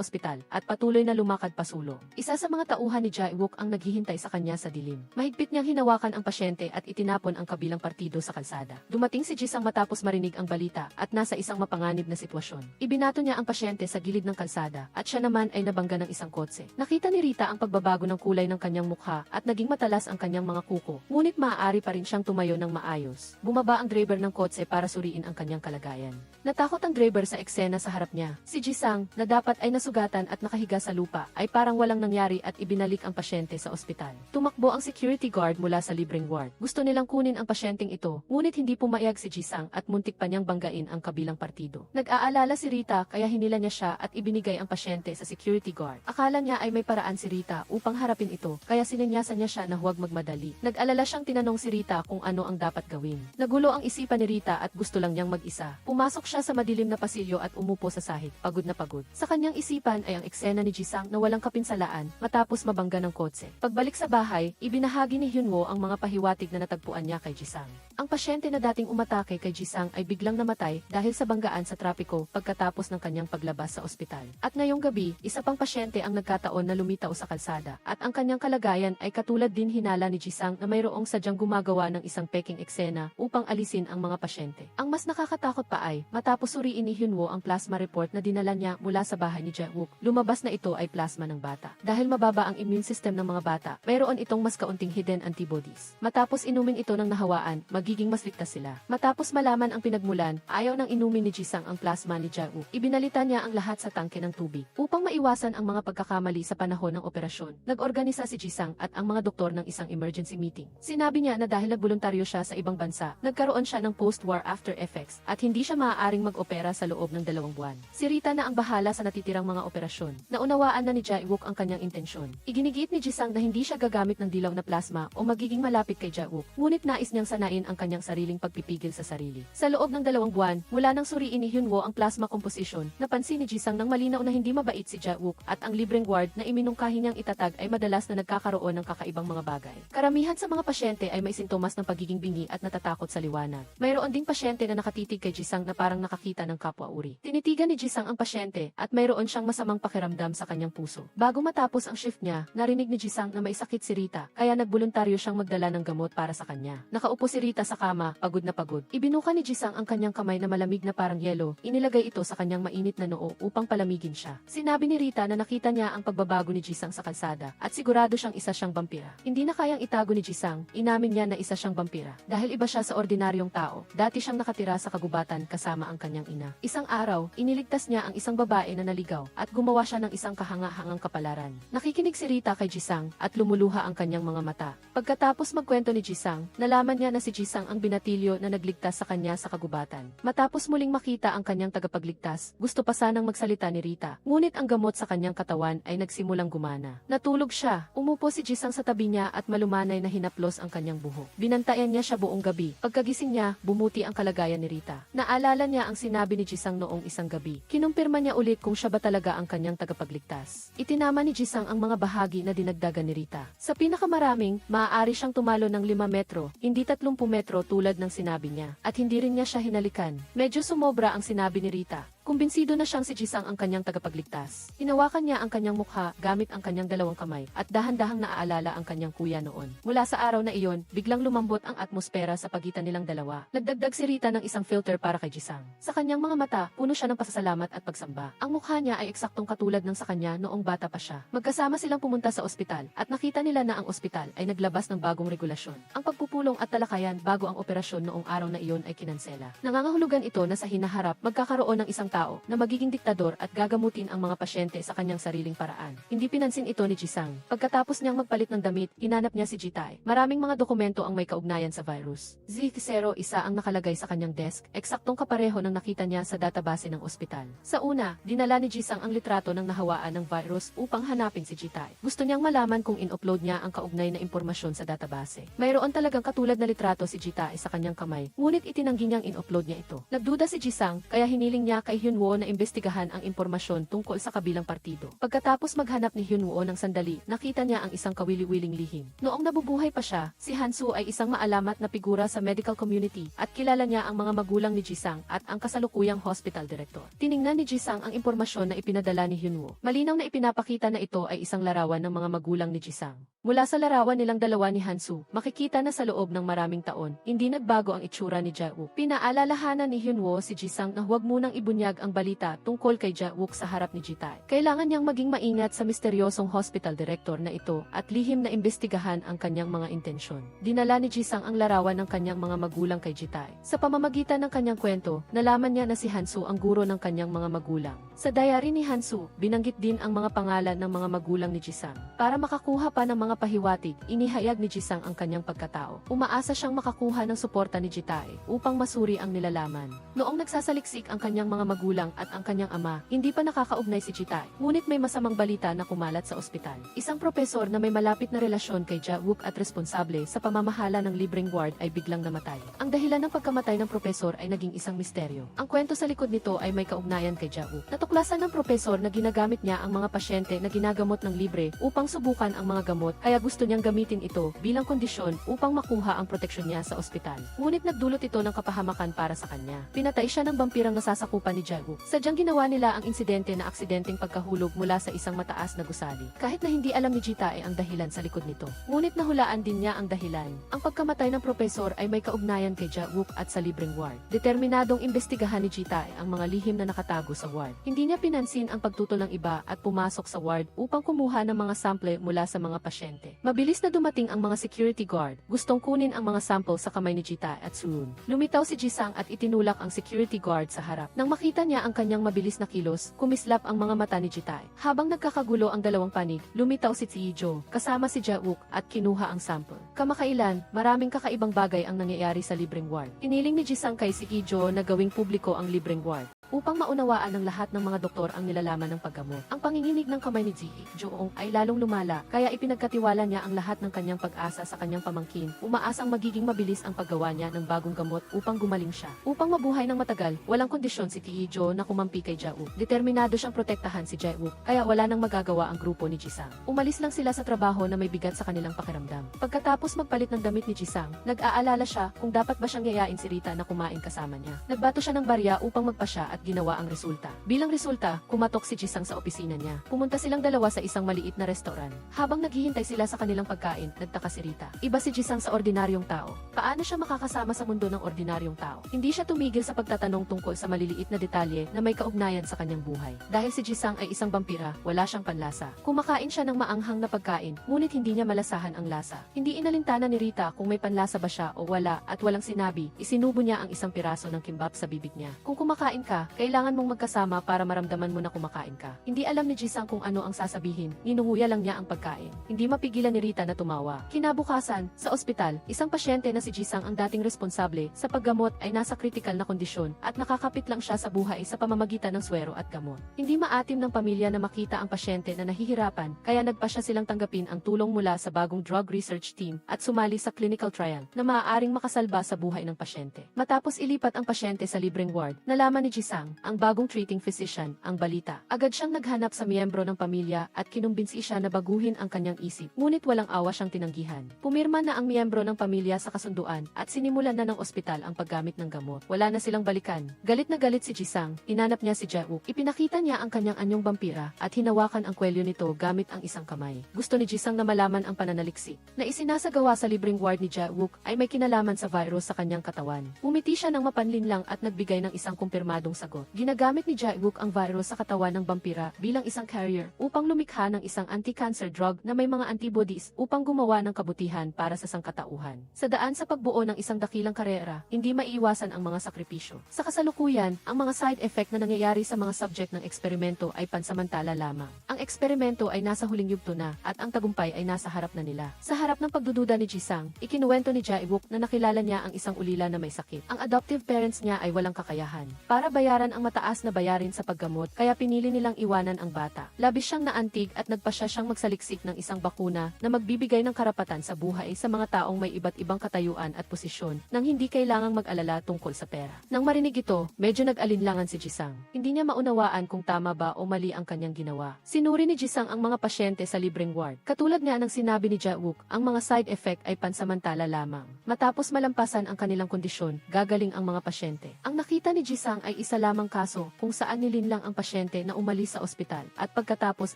ospital at patuloy na lumakad pasulong. Isa sa mga tauhan ni Jawook ang naghihintay sa kanya sa dilim. Mahigpit niyang hinawakan ang pasyente at itinapon ang kabilang partido sa kalsada. Dumating si Jisang matapos marinig ang balita at nasa isang mapanganib na sitwasyon. Ibinato niya ang pasyente sa gilid ng kalsada at siya naman ay nabangga ng isang kotse. Nakita ni Rita ang pagbabago ng kulay ng kanyang mukha at naging matalas ang kanyang mga kuko. Ngunit maaari pa rin siyang tumayo ng maayos. Bumaba ang driver ng kotse para suriin ang kanyang kalagayan. Natakot ang driver sa eksena sa harap niya. Si Jisang, na dapat ay nasugatan at nakahiga sa lupa, ay parang walang nangyari at ibinalik ang pasyente sa ospital. Tumakbo ang security guard mula sa libreng ward. Gusto nilang kunin ang pasyenteng ito, ngunit hindi pumayag si Jisang at muntik pa niyang banggain ang kabilang partido. Nag-aalala si Rita kaya hinila niya siya at ibinigay ang pasyente sa security guard. Akala niya ay may paraan si Rita upang harapin ito, kaya sinenyasan niya siya na huwag magmadali. Nag-alala siyang tinanong si Rita kung ano ang dapat gawin. Nagulo ang isipan ni Rita at gusto lang niyang mag-isa. Pumasok siya sa madilim na pasilyo at umupo sa sahig, pagod na pagod. Sa kanyang isipan ay ang eksena ni Jisang na walang kapinsalaan matapos mabangga ng kotse. Pagbalik sa bahay, ibinahagi ni Hyunwoo ang mga pahiwatig na natagpuan niya kay Jisang. Ang pasyente na dating umatake kay Jisang ay biglang namatay dahil sa banggaan sa trapiko pagkatapos ng kanyang paglabas sa ospital. At ngayong gabi, isa pang pasyente ang nagkataon na lumitaw sa kalsada at ang kanyang kalagayan ay katulad din hinala ni Jisang na mayroong sadyang gumagawa ng isang peking eksena upang alisin ang mga pasyente. Ang mas nakakatakot pa ay, matapos suriin ni Hyunwoo ang plasma report na dinala niya mula sa bahay ni Jawook, lumabas na ito ay plasma ng bata. Dahil mababa ang immune system ng mga bata, mayroon itong mas kaunting hidden antibodies. Matapos inumin ito ng nahawaan, magiging mas ligtas sila. Matapos malaman ang pinagmulan, ayaw nang inumin ni Jisang ang plasma ni Jawook. Ibinalita niya ang lahat sa tangke ng tubig upang Upang maiwasan ang mga pagkakamali sa panahon ng operasyon, nag-organisa si Jisang at ang mga doktor ng isang emergency meeting. Sinabi niya na dahil nagboluntaryo siya sa ibang bansa, nagkaroon siya ng post-war after effects at hindi siya maaaring mag-opera sa loob ng 2 buwan. Si Rita na ang bahala sa natitirang mga operasyon. Naunawaan na ni Jae-wook ang kanyang intensyon. Iginigiit ni Jisang na hindi siya gagamit ng dilaw na plasma o magiging malapit kay Jae-wook, ngunit nais niyang sanain ang kanyang sariling pagpipigil sa sarili. Sa loob ng 2 buwan, mula nang suriin ni Hyunwoo ang plasma composition, napansin ni Jisang nang malinaw na hindi mabait si Jae-wook at ang libreng ward na iminungkahi niyang itatag ay madalas na nagkakaroon ng kakaibang mga bagay. Karamihan sa mga pasyente ay may sintomas ng pagiging bingi at natatakot sa liwanag. Mayroon ding pasyente na nakatitig kay Jisang na parang nakakita ng kapwa-uri. Tinitigan ni Jisang ang pasyente at mayroon siyang masamang pakiramdam sa kanyang puso. Bago matapos ang shift niya, narinig ni Jisang na may sakit si Rita, kaya nagboluntaryo siyang magdala ng gamot para sa kanya. Nakaupo si Rita sa kama, pagod na pagod. Ibinuka ni Jisang ang kanyang kamay na malamig na parang yelo, inilagay ito sa kanyang mainit na noo upang palamigin siya. Sinabi ni Rita na nakita niya ang pagbabago ni Jisang sa kalsada at sigurado siyang isa siyang vampira. Hindi na kayang itago ni Jisang, inamin niya na isa siyang vampira. Dahil iba siya sa ordinaryong tao, dati siyang nakatira sa kagubatan kasama ang kanyang ina. Isang araw, iniligtas niya ang isang babae na naligaw at gumawa siya ng isang kahanga-hangang kapalaran. Nakikinig si Rita kay Jisang at lumuluha ang kanyang mga mata. Pagkatapos magkwento ni Jisang, nalaman niya na si Jisang ang binatilyo na nagligtas sa kanya sa kagubatan. Matapos muling makita ang kanyang tagapagligtas, gusto pa sanang magsalita ni Rita. Ngunit ang gamot sa kanyang katawan ay nagsimulang gumana. Natulog siya. Umupo si Jisang sa tabi niya at malumanay na hinaplos ang kanyang buhok. Binantayan niya siya buong gabi. Pagkagising niya, bumuti ang kalagayan ni Rita. Naalala niya ang sinabi ni Jisang noong isang gabi. Kinumpirma niya ulit kung siya ba talaga ang kanyang tagapagligtas. Itinama ni Jisang ang mga bahagi na dinagdagan ni Rita. Sa pinakamaraming, maaari siyang tumalo ng 5 metro, hindi 30 metro tulad ng sinabi niya. At hindi rin niya siya hinalikan. Medyo sumobra ang sinabi ni Rita. Kumbinsido na siyang si Jisang ang kanyang tagapagligtas. Hinawakan niya ang kanyang mukha gamit ang kanyang 2 kamay at dahan-dahang naaalala ang kanyang kuya noon. Mula sa araw na iyon, biglang lumambot ang atmosfera sa pagitan nilang dalawa. Nagdagdag si Rita ng isang filter para kay Jisang. Sa kanyang mga mata, puno siya ng pasasalamat at pagsamba. Ang mukha niya ay eksaktong katulad ng sa kanya noong bata pa siya. Magkasama silang pumunta sa ospital at nakita nila na ang ospital ay naglabas ng bagong regulasyon. Ang pagpupulong at talakayan bago ang operasyon noong araw na iyon ay kinansela. Nangangahulugan ito na sa hinaharap magkakaroon ng isang tao na magiging diktador at gagamutin ang mga pasyente sa kanyang sariling paraan. Hindi pinansin ito ni Jisang. Pagkatapos niyang magpalit ng damit, hinanap niya si Jitae. Maraming mga dokumento ang may kaugnayan sa virus. Z01 ang nakalagay sa kanyang desk, eksaktong kapareho ng nakita niya sa database ng ospital. Sa una, dinala ni Jisang ang litrato ng nahawaan ng virus upang hanapin si Jitae. Gusto niyang malaman kung in-upload niya ang kaugnay na impormasyon sa database. Mayroon talagang katulad na litrato si Jitae sa kanyang kamay, ngunit itinanggi niyang in-upload niya ito. Nagduda si Jisang, kaya hiniling niya kay Hyunwoo na imbestigahan ang impormasyon tungkol sa kabilang partido. Pagkatapos maghanap ni Hyunwoo ng sandali, nakita niya ang isang kawili-wiling lihim. Noong nabubuhay pa siya, si Hansu ay isang maalamat na figura sa medical community at kilala niya ang mga magulang ni Jisang at ang kasalukuyang hospital director. Tiningnan ni Jisang ang impormasyon na ipinadala ni Hyunwoo. Malinaw na ipinapakita na ito ay isang larawan ng mga magulang ni Jisang. Mula sa larawan nilang dalawa ni Hansu, makikita na sa loob ng maraming taon, hindi nagbago ang itsura ni Jae-wook. Pinaalalahanan ni Hyunwoo si Jisang na huwag munang ibunyag ang balita tungkol kay Jae-wook sa harap ni Jitae. Kailangan niyang maging maingat sa misteryosong hospital director na ito at lihim na imbestigahan ang kanyang mga intensyon. Dinala ni Jisang ang larawan ng kanyang mga magulang kay Jitae. Sa pamamagitan ng kanyang kwento, nalaman niya na si Hansu ang guro ng kanyang mga magulang. Sa diary ni Hansu, binanggit din ang mga pangalan ng mga magulang ni Jisang. Para makakuha pa ng mga pahiwatig, inihayag ni Jisang ang kanyang pagkatao. Umaasa siyang makakuha ng suporta ni Jitae upang masuri ang nilalaman. Noong nagsasaliksik ang kanyang mga magulang at ang kanyang ama, hindi pa nakakaugnay si Jitae. Ngunit may masamang balita na kumalat sa ospital. Isang propesor na may malapit na relasyon kay Jae-wook at responsable sa pamamahala ng libreng ward ay biglang namatay. Ang dahilan ng pagkamatay ng propesor ay naging isang misteryo. Ang kwento sa likod nito ay may kaugnayan kay Jae-wook. Natuklasan ng propesor na ginagamit niya ang mga pasyente na ginagamot ng libre upang subukan ang mga gamot, kaya gusto niyang gamitin ito bilang kondisyon upang makuha ang proteksyon niya sa ospital. Ngunit nagdulot ito ng kapahamakan para sa kanya. Pinatay siya ng vampirang nasasakupan ni Jae-wook. Sadyang ginawa nila ang insidente na aksidenteng pagkahulog mula sa isang mataas na gusali. Kahit na hindi alam ni Jitae ang dahilan sa likod nito. Ngunit nahulaan din niya ang dahilan. Ang pagkamatay ng propesor ay may kaugnayan kay Jae-wook at sa libreng ward. Determinadong imbestigahan ni Jitae ang mga lihim na nakatago sa ward. Hindi Hindi niya pinansin ang pagtutol ng iba at pumasok sa ward upang kumuha ng mga sample mula sa mga pasyente. Mabilis na dumating ang mga security guard, gustong kunin ang mga sample sa kamay ni Jita at Surun. Lumitaw si Jisang at itinulak ang security guard sa harap. Nang makita niya ang kanyang mabilis na kilos, kumislap ang mga mata ni Jita. Habang nagkakagulo ang dalawang panig, lumitaw si Tijo, kasama si Jawook at kinuha ang sample. Kamakailan, maraming kakaibang bagay ang nangyayari sa libreng ward. Iniling ni Jisang kay si Tijo na gawing publiko ang libreng ward upang maunawaan ng lahat ng mga doktor ang nilalaman ng paggamot. Ang panginginig ng kamay ni Joong ay lalong lumala, kaya ipinagkatiwala niya ang lahat ng kanyang pag-asa sa kanyang pamangkin. Umaasang magiging mabilis ang paggawa niya ng bagong gamot upang gumaling siya. Upang mabuhay ng matagal, walang kondisyon si Tijo na kumampi kay Jawook. Determinado siyang protektahan si Jawook, kaya wala nang magagawa ang grupo ni Jisang. Umalis lang sila sa trabaho na may bigat sa kanilang pakiramdam. Pagkatapos magpalit ng damit ni Jisang, nag-aalala siya kung dapat ba siyang yayain si Rita na kumain kasama niya. Nagbato siya ng barya upang magpasya at ginawa ang resulta. Bilang resulta, kumatok si Jisang sa opisina niya. Pumunta silang dalawa sa isang maliit na restaurant. Habang naghihintay sila sa kanilang pagkain, nagtaka si Rita. Iba si Jisang sa ordinaryong tao. Paano siya makakasama sa mundo ng ordinaryong tao? Hindi siya tumigil sa pagtatanong tungkol sa maliliit na detalye na may kaugnayan sa kanyang buhay. Dahil si Jisang ay isang vampira, wala siyang panlasa. Kumakain siya ng maanghang na pagkain, ngunit hindi niya malasahan ang lasa. Hindi inalintana ni Rita kung may panlasa ba siya o wala at walang sinabi, isinubo niya ang isang piraso ng kimbap sa bibig niya. Kung kumakain ka, kailangan mong magkasama para maramdaman mo na kumakain ka. Hindi alam ni Jisang kung ano ang sasabihin, ninunguya lang niya ang pagkain. Hindi mapigilan ni Rita na tumawa. Kinabukasan, sa ospital, isang pasyente na si Jisang ang dating responsable sa paggamot ay nasa kritikal na kondisyon at nakakapit lang siya sa buhay sa pamamagitan ng swero at gamot. Hindi maatim ng pamilya na makita ang pasyente na nahihirapan, kaya nagpasya silang tanggapin ang tulong mula sa bagong drug research team at sumali sa clinical trial na maaaring makasalba sa buhay ng pasyente. Matapos ilipat ang pasyente sa libreng ward, nalaman ni Jisang, ang bagong treating physician, ang balita. Agad siyang naghanap sa miyembro ng pamilya at kinumbinsi siya na baguhin ang kanyang isip, ngunit walang awa siyang tinanggihan. Pumirma na ang miyembro ng pamilya sa kasunduan at sinimulan na ng ospital ang paggamit ng gamot. Wala na silang balikan. Galit na galit si Jisang, hinanap niya si Jawook. Ipinakita niya ang kanyang anyong vampira at hinawakan ang kwelyo nito gamit ang isang kamay. Gusto ni Jisang na malaman ang pananaliksik na isinasagawa sa libreng ward ni Jawook ay may kinalaman sa virus sa kanyang katawan. Umiti siya ng mapanlinlang at nagbigay ng isang kumpirmadong sagot. Ginagamit ni Jawook ang virus sa katawan ng vampira bilang isang carrier upang lumikha ng isang anti-cancer drug na may mga antibodies upang gumawa ng kabutihan para sa sangkatauhan. Sa daan sa pagbuo ng isang dakilang karera, hindi maiiwasan ang mga sakripisyo. Sa kasalukuyan, ang mga side effect na nangyayari sa mga subject ng eksperimento ay pansamantala lamang. Ang eksperimento ay nasa huling yugto na at ang tagumpay ay nasa harap na nila. Sa harap ng pagdududa ni Jisang, ikinuwento ni Jawook na nakilala niya ang isang ulila na may sakit. Ang adoptive parents niya ay walang kakayahan para bayaran ang mataas na bayarin sa paggamot, kaya pinili nilang iwanan ang bata. Labis siyang naantig at nagpasya siyang magsaliksik ng isang bakuna na magbibigay ng karapatan sa buhay sa mga taong may iba't ibang katayuan at posisyon nang hindi kailangang mag-alala tungkol sa pera. Nang marinig ito, medyo nag-alinlangan si Jisang. Hindi niya maunawaan kung tama ba o mali ang kanyang ginawa. Sinuri ni Jisang ang mga pasyente sa libreng ward. Katulad nga ng sinabi ni Jawook, ang mga side effect ay pansamantala lamang. Matapos malampasan ang kanilang kondisyon, gagaling ang mga pasyente. Ang nakita ni Jisang ay isa lamang kaso kung saan nilinlang ang pasyente na umalis sa ospital at pagkatapos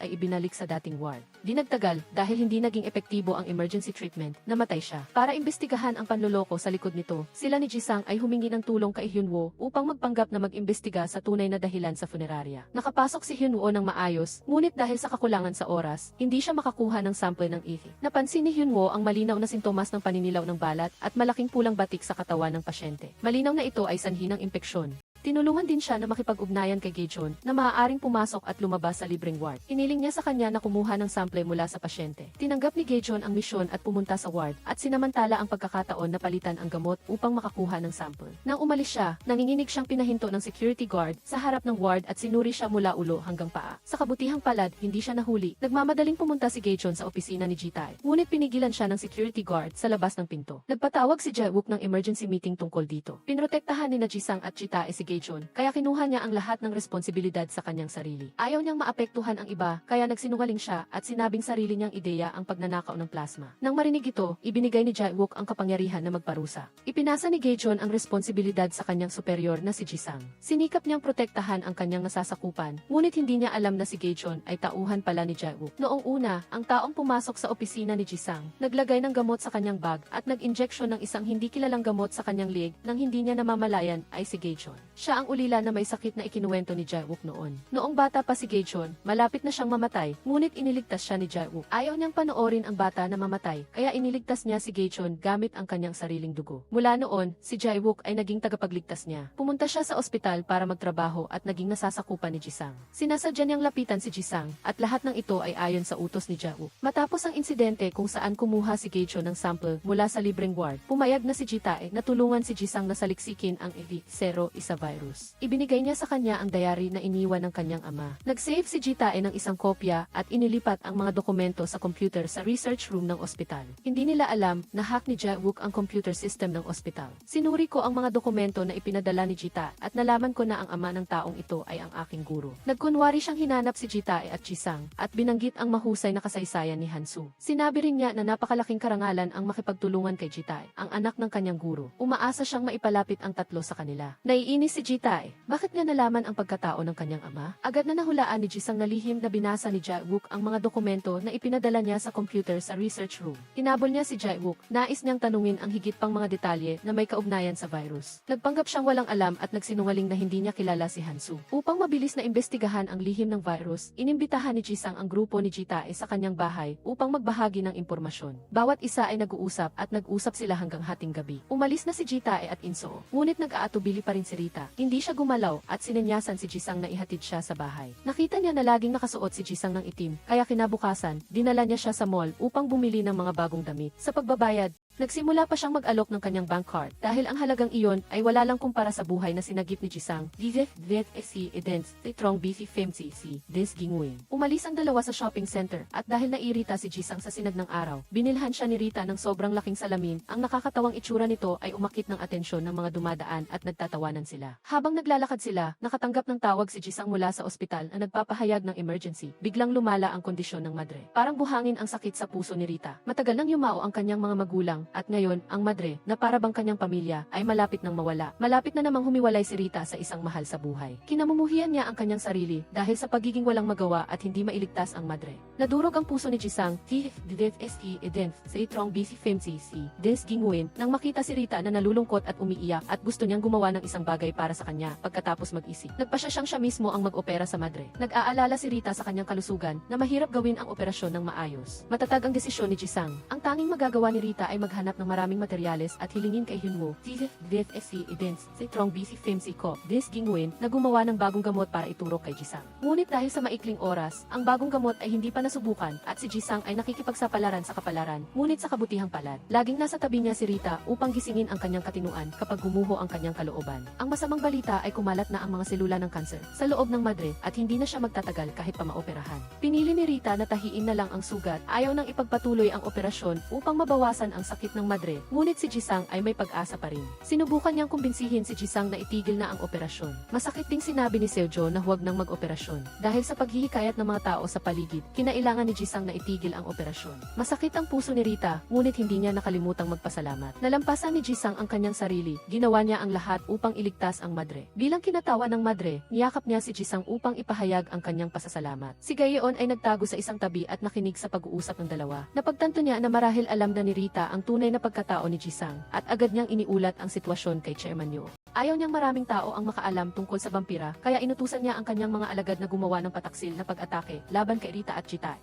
ay ibinalik sa dating ward. Di nagtagal, dahil hindi naging epektibo ang emergency treatment, namatay siya. Para imbestigahan ang panloloko sa likod nito, sila ni Jisang ay humingi ng tulong kay Hyunwoo upang magpanggap na mag-imbestiga sa tunay na dahilan sa funeraria. Nakapasok si Hyunwoo ng maayos, ngunit dahil sa kakulangan sa oras, hindi siya makakuha ng sample ng ihi. Napansin ni Hyunwoo ang malinaw na sintomas ng paninilaw ng balat at malaking pulang batik sa katawan ng pasyente. Malinaw na ito ay sanhi ng impeksyon. Tinulungan din siya na makipag-ugnayan kay Gaejon na maaaring pumasok at lumabas sa libreng ward. Iniling niya sa kanya na kumuha ng sample mula sa pasyente. Tinanggap ni Gaejon ang misyon at pumunta sa ward at sinamantala ang pagkakataon na palitan ang gamot upang makakuha ng sample. Nang umalis siya, nanginginig siyang pinahinto ng security guard sa harap ng ward at sinuri siya mula ulo hanggang paa. Sa kabutihang palad, hindi siya nahuli. Nagmamadaling pumunta si Gaejon sa opisina ni Jitae. Ngunit pinigilan siya ng security guard sa labas ng pinto. Nagpatawag si Jawook ng emergency meeting tungkol dito. Pinrotektahan ni Jisang at Jitae si Gaejon, kaya kinuha niya ang lahat ng responsibilidad sa kanyang sarili. Ayaw niyang maapektuhan ang iba, kaya nagsinungaling siya at sinabing sarili niyang ideya ang pagnanakaw ng plasma. Nang marinig ito, ibinigay ni Jawook ang kapangyarihan na magparusa. Ipinasa ni Gaejon ang responsibilidad sa kanyang superior na si Jisang. Sinikap niyang protektahan ang kanyang nasasakupan, ngunit hindi niya alam na si Gaejon ay tauhan pala ni Jawook. Noong una, ang taong pumasok sa opisina ni Jisang, naglagay ng gamot sa kanyang bag at nag-injection ng isang hindi kilalang gamot sa kanyang leg nang hindi niya namamalayan ay si Gaejon. Siya ang ulila na may sakit na ikinuwento ni Jae-wook noon. Noong bata pa si Gaechon, malapit na siyang mamatay, ngunit iniligtas siya ni Jae-wook. Ayaw niyang panoorin ang bata na mamatay, kaya iniligtas niya si Gaechon gamit ang kanyang sariling dugo. Mula noon, si Jae-wook ay naging tagapagligtas niya. Pumunta siya sa ospital para magtrabaho at naging nasasakupan ni Jisang. Sinasadya niyang lapitan si Jisang at lahat ng ito ay ayon sa utos ni Jae-wook. Matapos ang insidente kung saan kumuha si Gaechon ng sample mula sa libreng ward, pumayag na si Jitae na tulungan si Jisang na saliksikin ang EV-0 virus. Ibinigay niya sa kanya ang diary na iniwan ng kanyang ama. Nag-save si Jitae ng isang kopya at inilipat ang mga dokumento sa computer sa research room ng ospital. Hindi nila alam na hack ni Jae-wook ang computer system ng ospital. Sinuri ko ang mga dokumento na ipinadala ni Jitae at nalaman ko na ang ama ng taong ito ay ang aking guro. Nagkunwari siyang hinanap si Jitae at Jisang at binanggit ang mahusay na kasaysayan ni Hansu. Sinabi rin niya na napakalaking karangalan ang makipagtulungan kay Jitae, ang anak ng kanyang guro. Umaasa siyang maipalapit ang tatlo sa kanila. Naiinis si Jitae. Bakit niya nalaman ang pagkatao ng kanyang ama? Agad na nahulaan ni Jisang na lihim na binasa ni Jae-wook ang mga dokumento na ipinadala niya sa computer sa research room. Tinabol niya si Jae-wook. Nais niyang tanungin ang higit pang mga detalye na may kaugnayan sa virus. Nagpanggap siyang walang alam at nagsinungaling na hindi niya kilala si Hansu. Upang mabilis na imbestigahan ang lihim ng virus, inimbitahan ni Jisang ang grupo ni Jitae sa kanyang bahay upang magbahagi ng impormasyon. Bawat isa ay nag-uusap at nag-usap sila hanggang hating gabi. Umalis na si Jitae at Inso, ngunit nag-aatubili pa rin si Rita. Hindi siya gumalaw at sinenyasan si Jisang na ihatid siya sa bahay. Nakita niya na laging nakasuot si Jisang ng itim, kaya kinabukasan, dinala niya siya sa mall upang bumili ng mga bagong damit. Sa pagbabayad, nagsimula pa siyang mag-alok ng kanyang bank card dahil ang halagang iyon ay wala lang kumpara sa buhay na sinagip ni Jisang. Umalis ang dalawa sa shopping center at dahil nairita si Jisang sa sinag ng araw, binilhan siya ni Rita ng sobrang laking salamin. Ang nakakatawang itsura nito ay umakit ng atensyon ng mga dumadaan at nagtatawanan sila. Habang naglalakad sila, nakatanggap ng tawag si Jisang mula sa ospital na nagpapahayag ng emergency. Biglang lumala ang kondisyon ng madre. Parang buhangin ang sakit sa puso ni Rita. Matagal nang yumao ang kanyang mga magulang at ngayon, ang madre, na para bang kanyang pamilya, ay malapit nang mawala. Malapit na namang humiwalay si Rita sa isang mahal sa buhay. Kinamumuhian niya ang kanyang sarili dahil sa pagiging walang magawa at hindi mailigtas ang madre. Nadurog ang puso ni Jisang, nang makita si Rita na nalulungkot at umiiyak at gusto niyang gumawa ng isang bagay para sa kanya pagkatapos mag-isip. Nagpasya siyang siya mismo ang mag-opera sa madre. Nag-aalala si Rita sa kanyang kalusugan na mahirap gawin ang operasyon ng maayos. Matatag ang desisyon ni Jisang. Ang tanging magagawa ni Rita ay maghanap ng maraming materyales at hilingin kay Hyunwoo na gumawa ng bagong gamot para iturok kay Jisang. Ngunit dahil sa maikling oras, ang bagong gamot ay hindi pa nasubukan at si Jisang ay nakikipagsapalaran sa kapalaran, ngunit sa kabutihang palad. Laging nasa tabi niya si Rita upang gisingin ang kanyang katinuan kapag gumuho ang kanyang kalooban. Ang masamang balita ay kumalat na ang mga selula ng kanser sa loob ng madre at hindi na siya magtatagal kahit pa maoperahan. Pinili ni Rita na tahiin na lang ang sugat, ayaw nang ipagpatuloy ang operasyon upang mabawasan ang sakit ng madre, ngunit si Jisang ay may pag-asa pa rin. Sinubukan niyang kumbinsihin si Jisang na itigil na ang operasyon. Masakit ding sinabi ni Seojo na huwag nang mag-operasyon. Dahil sa paghihikayat ng mga tao sa paligid, kinailangan ni Jisang na itigil ang operasyon. Masakit ang puso ni Rita, ngunit hindi niya nakalimutang magpasalamat. Nalampasan ni Jisang ang kanyang sarili, ginawa niya ang lahat upang iligtas ang madre. Bilang kinatawa ng madre, niyakap niya si Jisang upang ipahayag ang kanyang pasasalamat. Si Gaeon ay nagtago sa isang tabi at nakinig sa pag-uusap ng dalawa. Napagtanto niya na marahil alam na ni Rita ang tunay na pagkatao ni Jisang at agad niyang iniulat ang sitwasyon kay Chairman Yoo. Ayaw niyang maraming tao ang makaalam tungkol sa vampira, kaya inutusan niya ang kanyang mga alagad na gumawa ng pataksil na pag-atake laban kay Rita at Chita.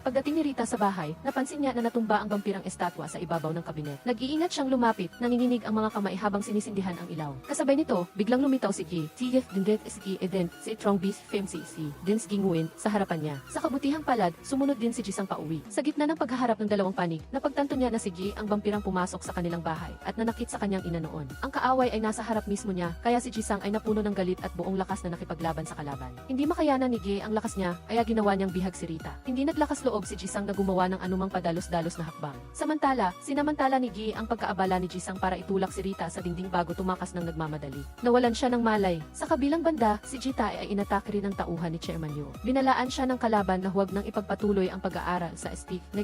Pagdating ni Rita sa bahay, napansin niya na natumba ang vampirang estatwa sa ibabaw ng kabinet. Nag-iingat siyang lumapit, nanginginig ang mga kamay habang sinisindihan ang ilaw. Kasabay nito, biglang lumitaw si Gi sa harapan niya. Sa kabutihang palad, sumunod din si Jisang pauwi. Sa gitna ng paghaharap ng dalawang panig, napagtanto niya na si Gi ang vampirang pumasok sa kanilang bahay at nanakit sa kanyang ina noon. Ang kaaway ay nasa harap mismo niya, kaya si Jisang ay napuno ng galit at buong lakas na nakipaglaban sa kalaban. Hindi makayanan ni Gi ang lakas niya, kaya ginawa niyang bihag si Rita. Hindi naglakas loob si Jisang na gumawa ng anumang padalos-dalos na hakbang. Sinamantala ni Gi ang pagkaabala ni Jisang para itulak si Rita sa dingding bago tumakas ng nagmamadali. Nawalan siya ng malay. Sa kabilang banda, si Jitae ay inatake rin ng tauhan ni Chairman Yoo. Binalaan siya ng kalaban na huwag nang ipagpatuloy ang pag-aaral sa STIC-0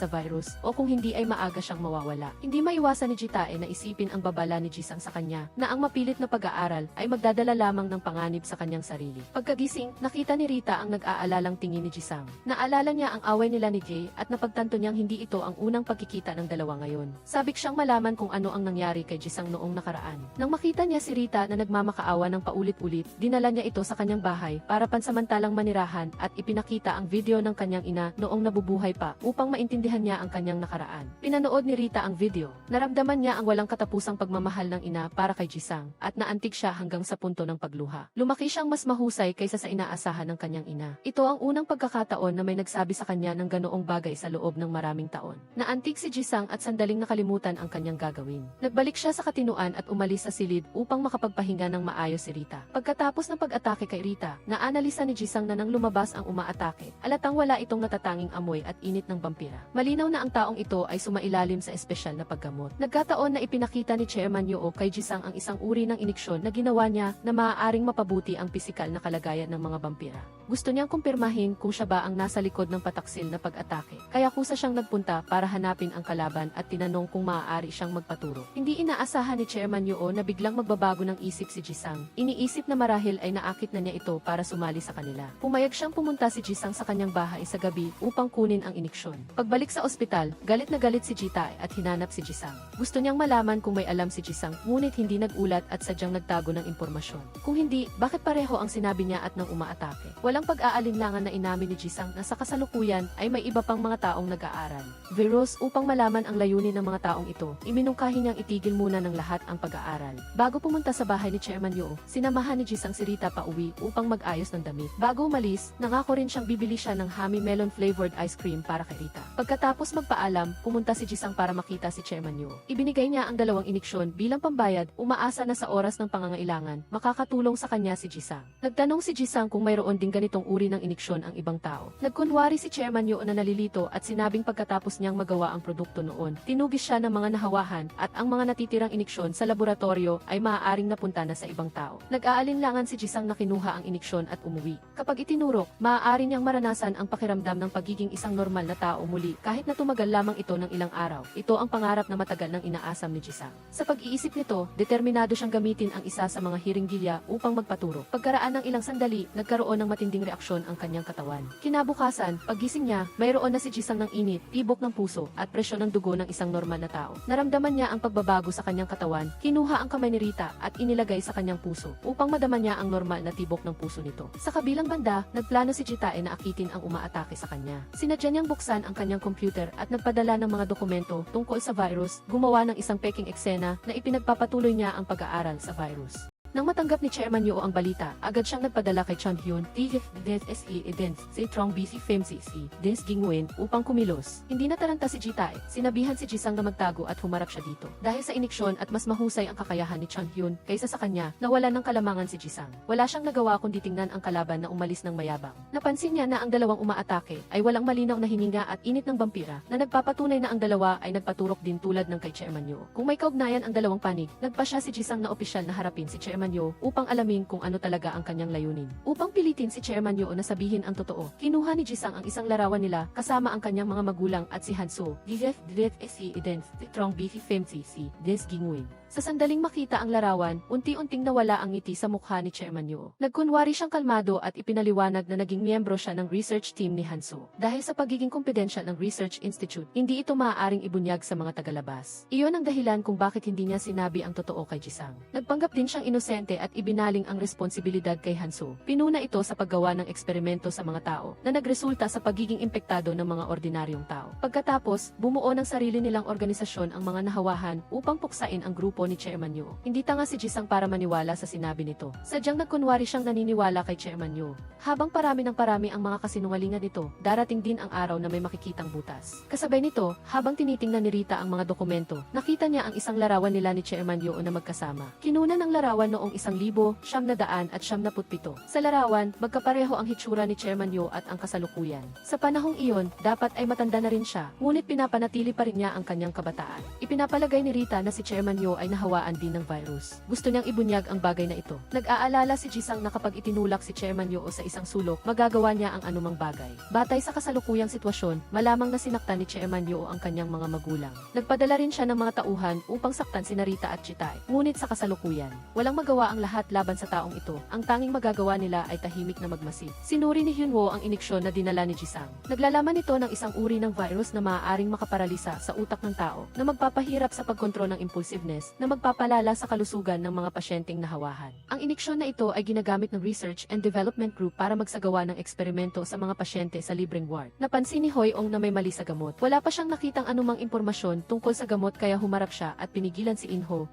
virus o kung hindi ay maaga siyang mawawala. Hindi maiwasan ni Jitae na isipin ang babala ni Jisang sa kanya na ang mapilit na pag-aaral ay magdadala lamang ng panganib sa kanyang sarili. Pagkagising, nakita ni Rita ang nag-aalalang tingin ni Jisang. Naalala niya ang away nila ni Jay at napagtanto niyang hindi ito ang unang pagkikita ng dalawa ngayon. Sabik siyang malaman kung ano ang nangyari kay Jisang noong nakaraan. Nang makita niya si Rita na nagmamakaawa ng paulit-ulit, dinala niya ito sa kanyang bahay para pansamantalang manirahan at ipinakita ang video ng kanyang ina noong nabubuhay pa upang maintindihan niya ang kanyang nakaraan. Pinanood ni Rita ang video. Naramdaman niya ang walang katapusang pagmamahal ng ina para kay Jisang at naantig siya hanggang sa punto ng pagluha. Lumaki siyang mas mahusay kaysa sa inaasahan ng kanyang ina. Ito ang unang pagkakataon na may nagsabi sa kanya ng ganoong bagay sa loob ng maraming taon. Naantig si Jisang at sandaling nakalimutan ang kanyang gagawin. Nagbalik siya sa katinuan at umalis sa silid upang makapagpahinga ng maayos si Rita. Pagkatapos ng pag-atake kay Rita, naanalisa ni Jisang na nang lumabas ang umaatake, alatang wala itong natatanging amoy at init ng vampira. Malinaw na ang taong ito ay sumailalim sa espesyal na paggamot. Nagkataon na ipinakita ni Chairman Yoo kay Jisang ang isang uri ng iniksyon na ginawa niya na maaaring mapabuti ang pisikal na kalagayan ng mga vampira. Gusto niyang kumpirmahin kung siya ba ang nasa likod ng pataksil na pag-atake. Kaya kusa siyang nagpunta para hanapin ang kalaban at tinanong kung maaari siyang magpaturo. Hindi inaasahan ni Chairman Yoo na biglang magbabago ng isip si Jisang. Iniisip na marahil ay naakit na niya ito para sumali sa kanila. Pumayag siyang pumunta si Jisang sa kanyang bahay sa gabi upang kunin ang iniksyon. Pagbalik sa ospital, galit na galit si Jitae at hinanap si Jisang. Gusto niyang malaman kung may alam si Jisang, ngunit hindi nagulat at sadyang nagtago ng impormasyon. Kung hindi, bakit pareho ang sinabi niya at nang umaatake? Walang pag-aalinlangan na inamin ni Jisang na sa kasalukuyan ay may iba pang mga taong nag-aaral. Virus, upang malaman ang layunin ng mga taong ito, iminungkahi niyang itigil muna ng lahat ang pag-aaral. Bago pumunta sa bahay ni Chairman Yoo, sinamahan ni Jisang si Rita pauwi upang mag-ayos ng damit. Bago umalis, nangako rin siyang bibili siya ng Hami Melon flavored ice cream para kay Rita. Pagkatapos magpaalam, pumunta si Jisang para makita si Chairman Yoo. Ibinigay niya ang 2 iniksyon bilang pambayad, umaasa na sa oras ng pangangailangan, makakatulong sa kanya si Jisang. Nagtanong si Jisang kung mayroon ding ganitong uri ng iniksyon ang ibang tao. Nagkunwari si Chairman Yoo na nalilito at sinabing pagkatapos niyang magawa ang produkto noon, tinugis siya ng mga nahawahan at ang mga natitirang iniksyon sa laboratorio ay maaaring napunta na sa ibang tao. Nag-aalinlangan si Jisang na kinuha ang iniksyon at umuwi. Kapag itinurok, maaari niyang maranasan ang pakiramdam ng pagiging isang normal na tao muli kahit na tumagal lamang ito ng ilang araw. Ito ang pangarap na matagal nang inaasam ni Jisang. Sa pag-iisip nito, determinado siyang gamitin ang isa sa mga hiringgilya upang magpaturo. Pagkaraan ng ilang sandali, nagkaroon ng matinding reaksyon ang kanyang katawan. Kinabukasan, paggising niya, mayroon na si Jisang ng init, tibok ng puso, at presyon ng dugo ng isang normal na tao. Naramdaman niya ang pagbabago sa kanyang katawan, kinuha ang kamay ni Rita at inilagay sa kanyang puso upang madama niya ang normal na tibok ng puso nito. Sa kabilang banda, nagplano si Jitae na akitin ang umaatake sa kanya. Sinadya niyang buksan ang kanyang computer at nagpadala ng mga dokumento tungkol sa virus, gumawa ng isang peking eksena na ipinagpapatuloy niya ang pag-aaral sa virus. Nang matanggap ni Chairman Yoo ang balita, agad siyang nagpadala kay Chun Hyun, TF DSE Edens, si Trong BC FEMCC, Des Gingwen, upang kumilos. Hindi nataranta si Jitae, sinabihan si Jisang na magtago at humarap siya dito. Dahil sa iniksyon at mas mahusay ang kakayahan ni Chun Hyun kaysa sa kanya, nawala ng kalamangan si Jisang. Wala siyang nagawa kundi tingnan ang kalaban na umalis ng mayabang. Napansin niya na ang dalawang umaatake ay walang malinaw na hininga at init ng vampira na nagpapatunay na ang dalawa ay nagpaturok din tulad ng kay Chairman Yoo. Kung may kaugnayan ang dalawang panig, nagpa siya si Jisang na opisyal na harapin si Chairman Yoo upang alamin kung ano talaga ang kanyang layunin. Upang pilitin si Chairman Yoo na sabihin ang totoo, kinuha ni Jisang ang isang larawan nila kasama ang kanyang mga magulang at si Hanso, DF SE Edens, si Trong BC FEMCC, Des Gingwen. Sa sandaling makita ang larawan, unti-unting nawala ang ngiti sa mukha ni Chairman Yoo. Nagkunwari siyang kalmado at ipinaliwanag na naging miyembro siya ng research team ni Hanso. Dahil sa pagiging confidential ng Research Institute, hindi ito maaaring ibunyag sa mga tagalabas. Iyon ang dahilan kung bakit hindi niya sinabi ang totoo kay Jisang. Nagpanggap din siyang inosente at ibinaling ang responsibilidad kay Hanso. Pinuna ito sa paggawa ng eksperimento sa mga tao na nagresulta sa pagiging impektado ng mga ordinaryong tao. Pagkatapos, bumuo ng sarili nilang organisasyon ang mga nahawahan upang puksain ang grupo ni Chairman Yoo. Hindi tanga si Jisang para maniwala sa sinabi nito. Sadyang nagkunwari siyang naniniwala kay Chairman Yoo. Habang parami ang mga kasinungalingan nito, darating din ang araw na may makikitang butas. Kasabay nito, habang tinitingnan ni Rita ang mga dokumento, nakita niya ang isang larawan nila ni Chairman Yoo na magkasama. Kinuna ng larawan noong noong 1977. Sa larawan, magkapareho ang hitsura ni Chairman Yo at ang kasalukuyan. Sa panahong iyon, dapat ay matanda na rin siya, ngunit pinapanatili pa rin niya ang kanyang kabataan. Ipinapalagay ni Rita na si Chairman Yo ay nahawaan din ng virus. Gusto niyang ibunyag ang bagay na ito. Nag-aalala si Jisang na kapag itinulak si Chairman Yo sa isang sulok, magagawa niya ang anumang bagay. Batay sa kasalukuyang sitwasyon, malamang na sinaktan ni Chairman Yo ang kanyang mga magulang. Nagpadala rin siya ng mga tauhan upang saktan sina Rita at Chitay. Ngunit sa kasalukuyan, walang magawa ang lahat laban sa taong ito. Ang tanging magagawa nila ay tahimik na magmasid. Sinuri ni Hyunwoo ang iniksyon na dinala ni Jisang. Naglalaman ito ng isang uri ng virus na maaaring makaparalisa sa utak ng tao, na magpapahirap sa pagkontrol ng impulsiveness, na magpapalala sa kalusugan ng mga pasyenteng nahawahan. Ang iniksyon na ito ay ginagamit ng Research and Development Group para magsagawa ng eksperimento sa mga pasyente sa libreng ward. Napansin ni Hoy-ong na may mali sa gamot. Wala pa siyang nakitang anumang impormasyon tungkol sa gamot kaya humarap siya at pinigilan si Inho,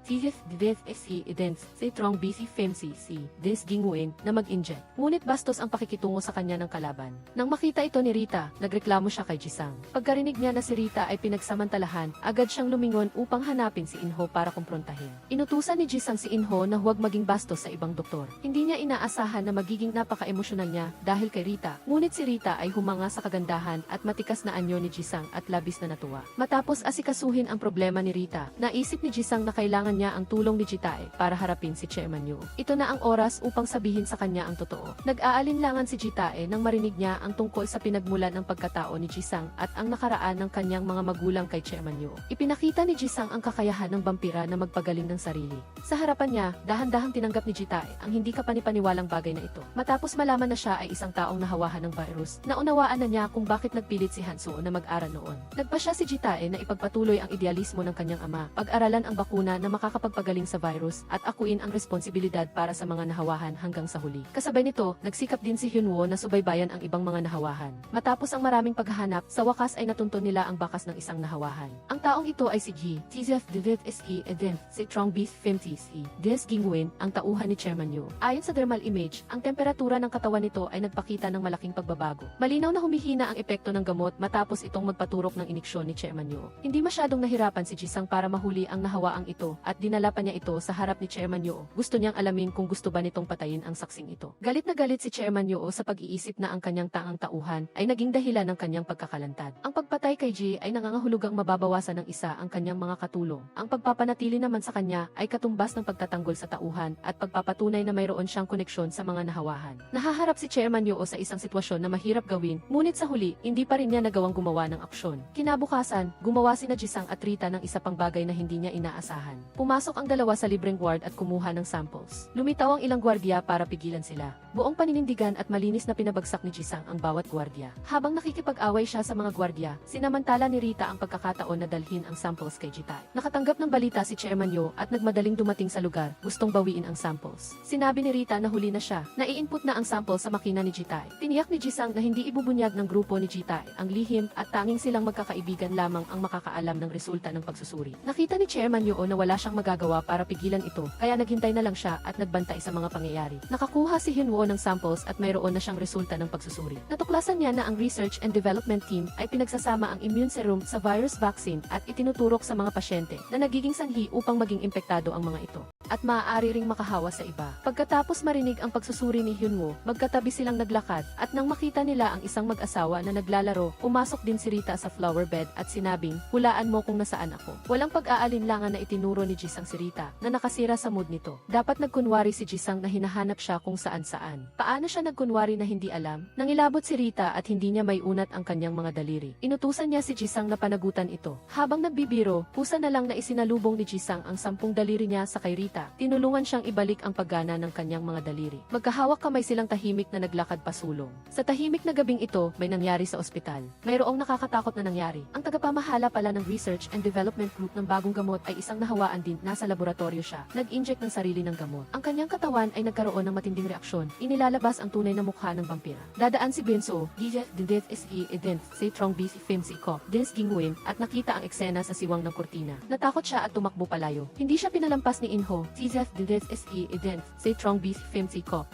na mag-inject. Ngunit bastos ang pakikitungo sa kanya ng kalaban. Nang makita ito ni Rita, nagreklamo siya kay Jisang. Pagkarinig niya na si Rita ay pinagsamantalahan, agad siyang lumingon upang hanapin si Inho para kumprontahin. Inutusan ni Jisang si Inho na huwag maging bastos sa ibang doktor. Hindi niya inaasahan na magiging napaka-emosyonal niya dahil kay Rita. Ngunit si Rita ay humanga sa kagandahan at matikas na anyo ni Jisang at labis na natuwa. Matapos asikasuhin ang problema ni Rita, naisip ni Jisang na kailangan niya ang tulong ni Jitae para harapin si Chairman Yo. Ito na ang oras upang sabihin sa kanya ang totoo. Nag-aalinlangan si Jitae nang marinig niya ang tungkol sa pinagmulan ng pagkatao ni Jisang at ang nakaraan ng kanyang mga magulang kay Chairman Yo. Ipinakita ni Jisang ang kakayahan ng vampira na magpagaling ng sarili. Sa harapan niya, dahan-dahang tinanggap ni Jitae ang hindi kapanipaniwalang bagay na ito. Matapos malaman na siya ay isang taong nahawahan ng virus, naunawaan na niya kung bakit nagpilit si Hansuo na mag-aral noon. Nagpa siya si Jitae na ipagpatuloy ang idealismo ng kanyang ama, pag-aralan ang bakuna na makakapagpagaling sa virus at akuin ang responsibilidad para sa mga nahawahan hanggang sa huli. Kasabay nito, nagsikap din si Hyunwoo na subaybayan ang ibang mga nahawahan. Matapos ang maraming paghahanap, sa wakas ay natunto nila ang bakas ng isang nahawahan. Ang taong ito ay si Ji, si Trong Beast Des Gingwin, ang tauhan ni Chairman Yo. Ayon sa thermal image, ang temperatura ng katawan nito ay nagpakita ng malaking pagbabago. Malinaw na humihina ang epekto ng gamot matapos itong magpaturok ng iniksyon ni Chairman Yo. Hindi masyadong nahirapan si Jisang para mahuli ang nahawaang ito at dinala pa niya ito sa harap ni Chairman Yo. Gusto niyang alamin kung gusto ba nitong patayin ang saksing ito. Galit na galit si Chairman Yo sa pag-iisip na ang kanyang taang tauhan ay naging dahilan ng kanyang pagkakalantad. Ang pagpatay kay Ji ay nangangahulugang mababawasan ng isa ang kanyang mga katulong. Ang pagpapanatili naman sa kanya ay katumbas ng pagtatanggol sa tauhan at pagpapatunay na mayroon siyang koneksyon sa mga nahawahan. Nahaharap si Chairman Yo sa isang sitwasyon na mahirap gawin, ngunit sa huli, hindi pa rin niya nagawang gumawa ng aksyon. Kinabukasan, gumawa sina Jisang at Rita ng isa pang bagay na hindi niya inaasahan. Pumasok ang dalawa sa libreng ward at kumuha ng samples. Lumitaw ang ilang gwardiya para pigilan sila. Buong paninindigan at malinis na pinabagsak ni Jisang ang bawat gwardiya. Habang nakikipag-away siya sa mga gwardiya, sinamantala ni Rita ang pagkakataon na dalhin ang samples kay Jitae. Nakatanggap ng balita si Chairman Yo at nagmadaling dumating sa lugar, gustong bawiin ang samples. Sinabi ni Rita na huli na siya, nai-input na ang sample sa makina ni Jitae. Tiniyak ni Jisang na hindi ibubunyag ng grupo ni Jitae ang lihim at tanging silang magkakaibigan lamang ang makakaalam ng resulta ng pagsusuri. Nakita ni Chairman Yo na wala siyang magagawa para pigilan ito, kaya naghintay na lang siya at nagbantay sa mga pangyayari. Nakakuha si Hyunwoo ng samples at mayroon na siyang resulta ng pagsusuri. Natuklasan niya na ang Research and Development Team ay pinagsasama ang immune serum sa virus vaccine at itinuturok sa mga pasyente na nagiging sanhi upang maging impektado ang mga ito at maaari ring makahawa sa iba. Pagkatapos marinig ang pagsusuri ni Hyunwoo, magkatabi silang naglakad at nang makita nila ang isang mag-asawa na naglalaro, pumasok din si Rita sa flower bed at sinabing, hulaan mo kung nasaan ako. Walang pag-aalinlangan na itinuro ni Jisang si Rita na nakasira sa mood nito. Dapat nagkunwari si Jisang na hinahanap siya kung saan-saan. Paano siya nagkunwari na hindi alam? Nangilabot si Rita at hindi niya may unat ang kanyang mga daliri. Inutusan niya si Jisang na panagutan ito. Habang nagbibiro, kusa na lang na isinalubong ni Jisang ang 10 daliri niya sa kay Rita. Tinulungan siyang ibalik ang paggana ng kanyang mga daliri. Magkahawak kamay silang tahimik na naglakad pasulong. Sa tahimik na gabing ito, may nangyari sa ospital. Mayroong nakakatakot na nangyari. Ang tagapamahala pala ng Research and Development Group ng bagong gamot ay isang nahawaan din. Nasa laboratorio siya. Nag-inject ng sarili ng gamot. Ang kanyang katawan ay nagkaroon ng matinding reaksyon. Inilalabas ang tunay na mukha ng vampira. Dadaan si Benso, Des Gingwin, at nakita ang eksena sa siwang ng kurtina. Natakot siya at tumakbo palayo. Hindi siya pinalampas ni Inho,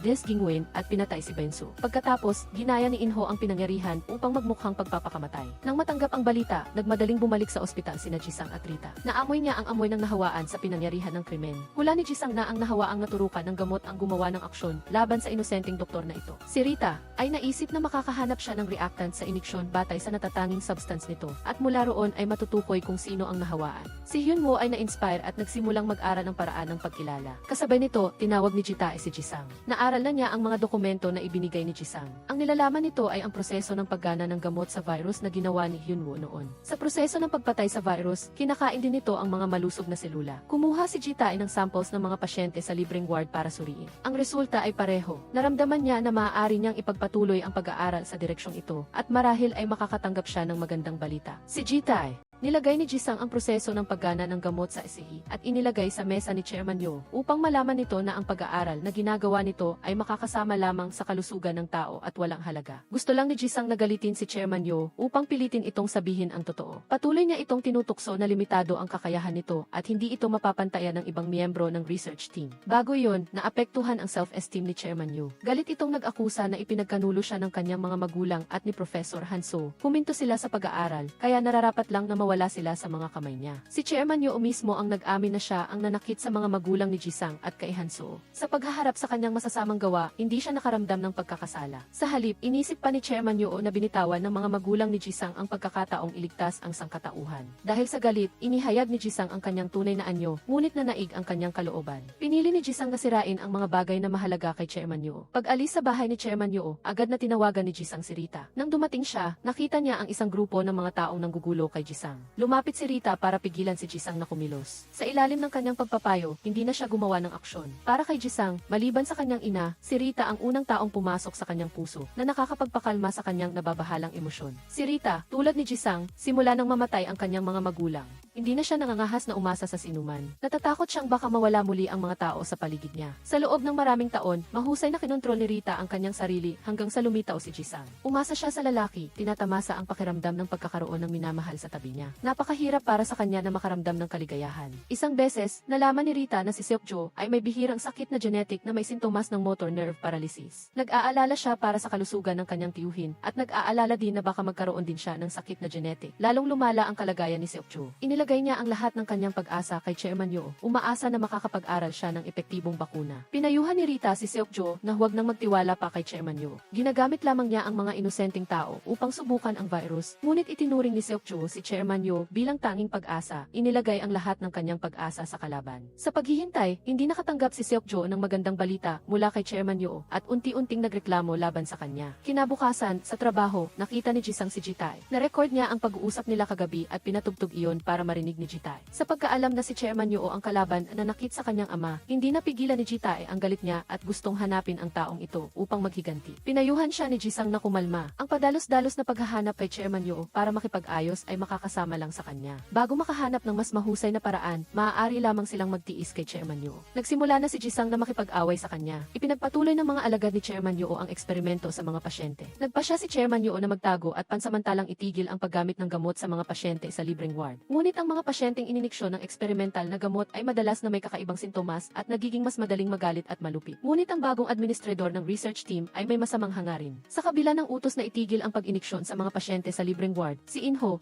Des Gingwin, at pinatay si Benso. Pagkatapos, ginaya ni Inho ang pinangyarihan upang magmukhang pagpapakamatay. Nang matanggap ang balita, nagmadaling bumalik sa ospital sina Jisang at Rita. Naamoy niya ang amoy ng nahawaan sa pinangyarihan ng krimen. Hula ni Jisang na na ang nahawaang naturukan ng gamot ang gumawa ng aksyon laban sa inosenteng doktor na ito. Si Rita ay naisip na makakahanap siya ng reactant sa iniksyon batay sa natatanging substance nito at mula roon ay matutukoy kung sino ang nahawaan. Si Hyunwoo ay na-inspire at nagsimulang mag-aral ng paraan ng pagkilala. Kasabay nito, tinawag ni Jitae si Jisang. Naaral na niya ang mga dokumento na ibinigay ni Jisang. Ang nilalaman nito ay ang proseso ng paggana ng gamot sa virus na ginawa ni Hyunwoo noon. Sa proseso ng pagpatay sa virus, kinakain din nito ang mga malusog na selula. Kumuha si Jitae ng samples ng mga pasyente sa libreng ward para suriin. Ang resulta ay pareho. Naramdaman niya na maaari niyang ipagpatuloy ang pag-aaral sa direksyong ito at marahil ay makakatanggap siya ng magandang balita. Si Jitae nilagay ni Jisang ang proseso ng paggana ng gamot sa SEE at inilagay sa mesa ni Chairman Yo upang malaman nito na ang pag-aaral na ginagawa nito ay makakasama lamang sa kalusugan ng tao at walang halaga. Gusto lang ni Jisang nagalitin si Chairman Yo upang pilitin itong sabihin ang totoo. Patuloy niya itong tinutukso na limitado ang kakayahan nito at hindi ito mapapantayan ng ibang miyembro ng research team. Bago yon, naapektuhan ang self-esteem ni Chairman Yo. Galit itong nag-akusa na ipinagkanulo siya ng kanyang mga magulang at ni Professor Hanso. Huminto sila sa pag-aaral, kaya nararapat lang na mawala sila sa mga kamay niya. Si Chairman Yo mismo ang nag-amin na siya ang nanakit sa mga magulang ni Jisang at kay Hanso. Sa paghaharap sa kanyang masasamang gawa, hindi siya nakaramdam ng pagkakasala. Sa halip, inisip pa ni Chairman Yo na binitawan ng mga magulang ni Jisang ang pagkakataong iligtas ang sangkatauhan. Dahil sa galit, inihayag ni Jisang ang kanyang tunay na anyo, ngunit nanaig ang kanyang kalooban. Pinili ni Jisang na sirain ang mga bagay na mahalaga kay Chairman Yo. Pag-alis sa bahay ni Chairman Yo, agad na tinawagan ni Jisang si Rita. Nang dumating siya, nakita niya ang isang grupo ng mga taong nanggugulo kay Jisang. Lumapit si Rita para pigilan si Jisang na kumilos. Sa ilalim ng kanyang pagpapayo, hindi na siya gumawa ng aksyon. Para kay Jisang, maliban sa kanyang ina, si Rita ang unang taong pumasok sa kanyang puso na nakakapagpakalma sa kanyang nababahalang emosyon. Si Rita, tulad ni Jisang, simula nang mamatay ang kanyang mga magulang. Hindi na siya nangangahas na umasa sa sinuman. Natatakot siyang baka mawala muli ang mga tao sa paligid niya. Sa loob ng maraming taon, mahusay na kinontrol ni Rita ang kanyang sarili hanggang sa lumitaw si Jisang. Umasa siya sa lalaki, tinatamasa ang pakiramdam ng pagkakaroon ng minamahal sa tabi niya. Napakahirap para sa kanya na makaramdam ng kaligayahan. Isang beses, nalaman ni Rita na si Seokjo ay may bihirang sakit na genetic na may sintomas ng motor nerve paralysis. Nag-aalala siya para sa kalusugan ng kanyang tiyuhin at nag-aalala din na baka magkaroon din siya ng sakit na genetic. Lalong lumala ang kalagayan ni Seokjo. Inilagay niya ang lahat ng kanyang pag-asa kay Chairman Yo, umaasa na makakapag-aral siya ng epektibong bakuna. Pinayuhan ni Rita si Seokjo na huwag nang magtiwala pa kay Chairman Yo. Ginagamit lamang niya ang mga inosenteng tao upang subukan ang virus, ngunit itinuring ni Seokjo si Chairman Yo bilang tanging pag-asa. Inilagay ang lahat ng kanyang pag-asa sa kalaban. Sa paghihintay, hindi nakatanggap si Seokjo ng magandang balita mula kay Chairman Yo at unti-unting nagreklamo laban sa kanya. Kinabukasan, sa trabaho, nakita ni Jisang si Jitae. Na-record niya ang pag-uusap nila kagabi at pinatugtog iyon para marinig ni Jitae. Sa pagkaalam na si Chairman Yo ang kalaban na nakit sa kanyang ama, hindi napigilan ni Jitae ang galit niya at gustong hanapin ang taong ito upang maghiganti. Pinayuhan siya ni Jisang na kumalma. Ang padalos-dalos na paghahanap kay Chairman Yo para makipag-ayos ay makakasama lang sa kanya. Bago makahanap ng mas mahusay na paraan, maaari lamang silang magtiis kay Chairman Yo. Nagsimula na si Jisang na makipag-away sa kanya. Ipinagpatuloy ng mga alagad ni Chairman Yo ang eksperimento sa mga pasyente. Nagpasya si Chairman Yo na magtago at pansamantalang itigil ang paggamit ng gamot sa mga pasyente sa libreng ward. Ngunit ang mga pasyenteng ininiksyon ng eksperimental na gamot ay madalas na may kakaibang sintomas at nagiging mas madaling magalit at malupit. Ngunit ang bagong administrador ng research team ay may masamang hangarin. Sa kabila ng utos na itigil ang pag-iniksyon sa mga pasyente sa libreng ward, si Inho,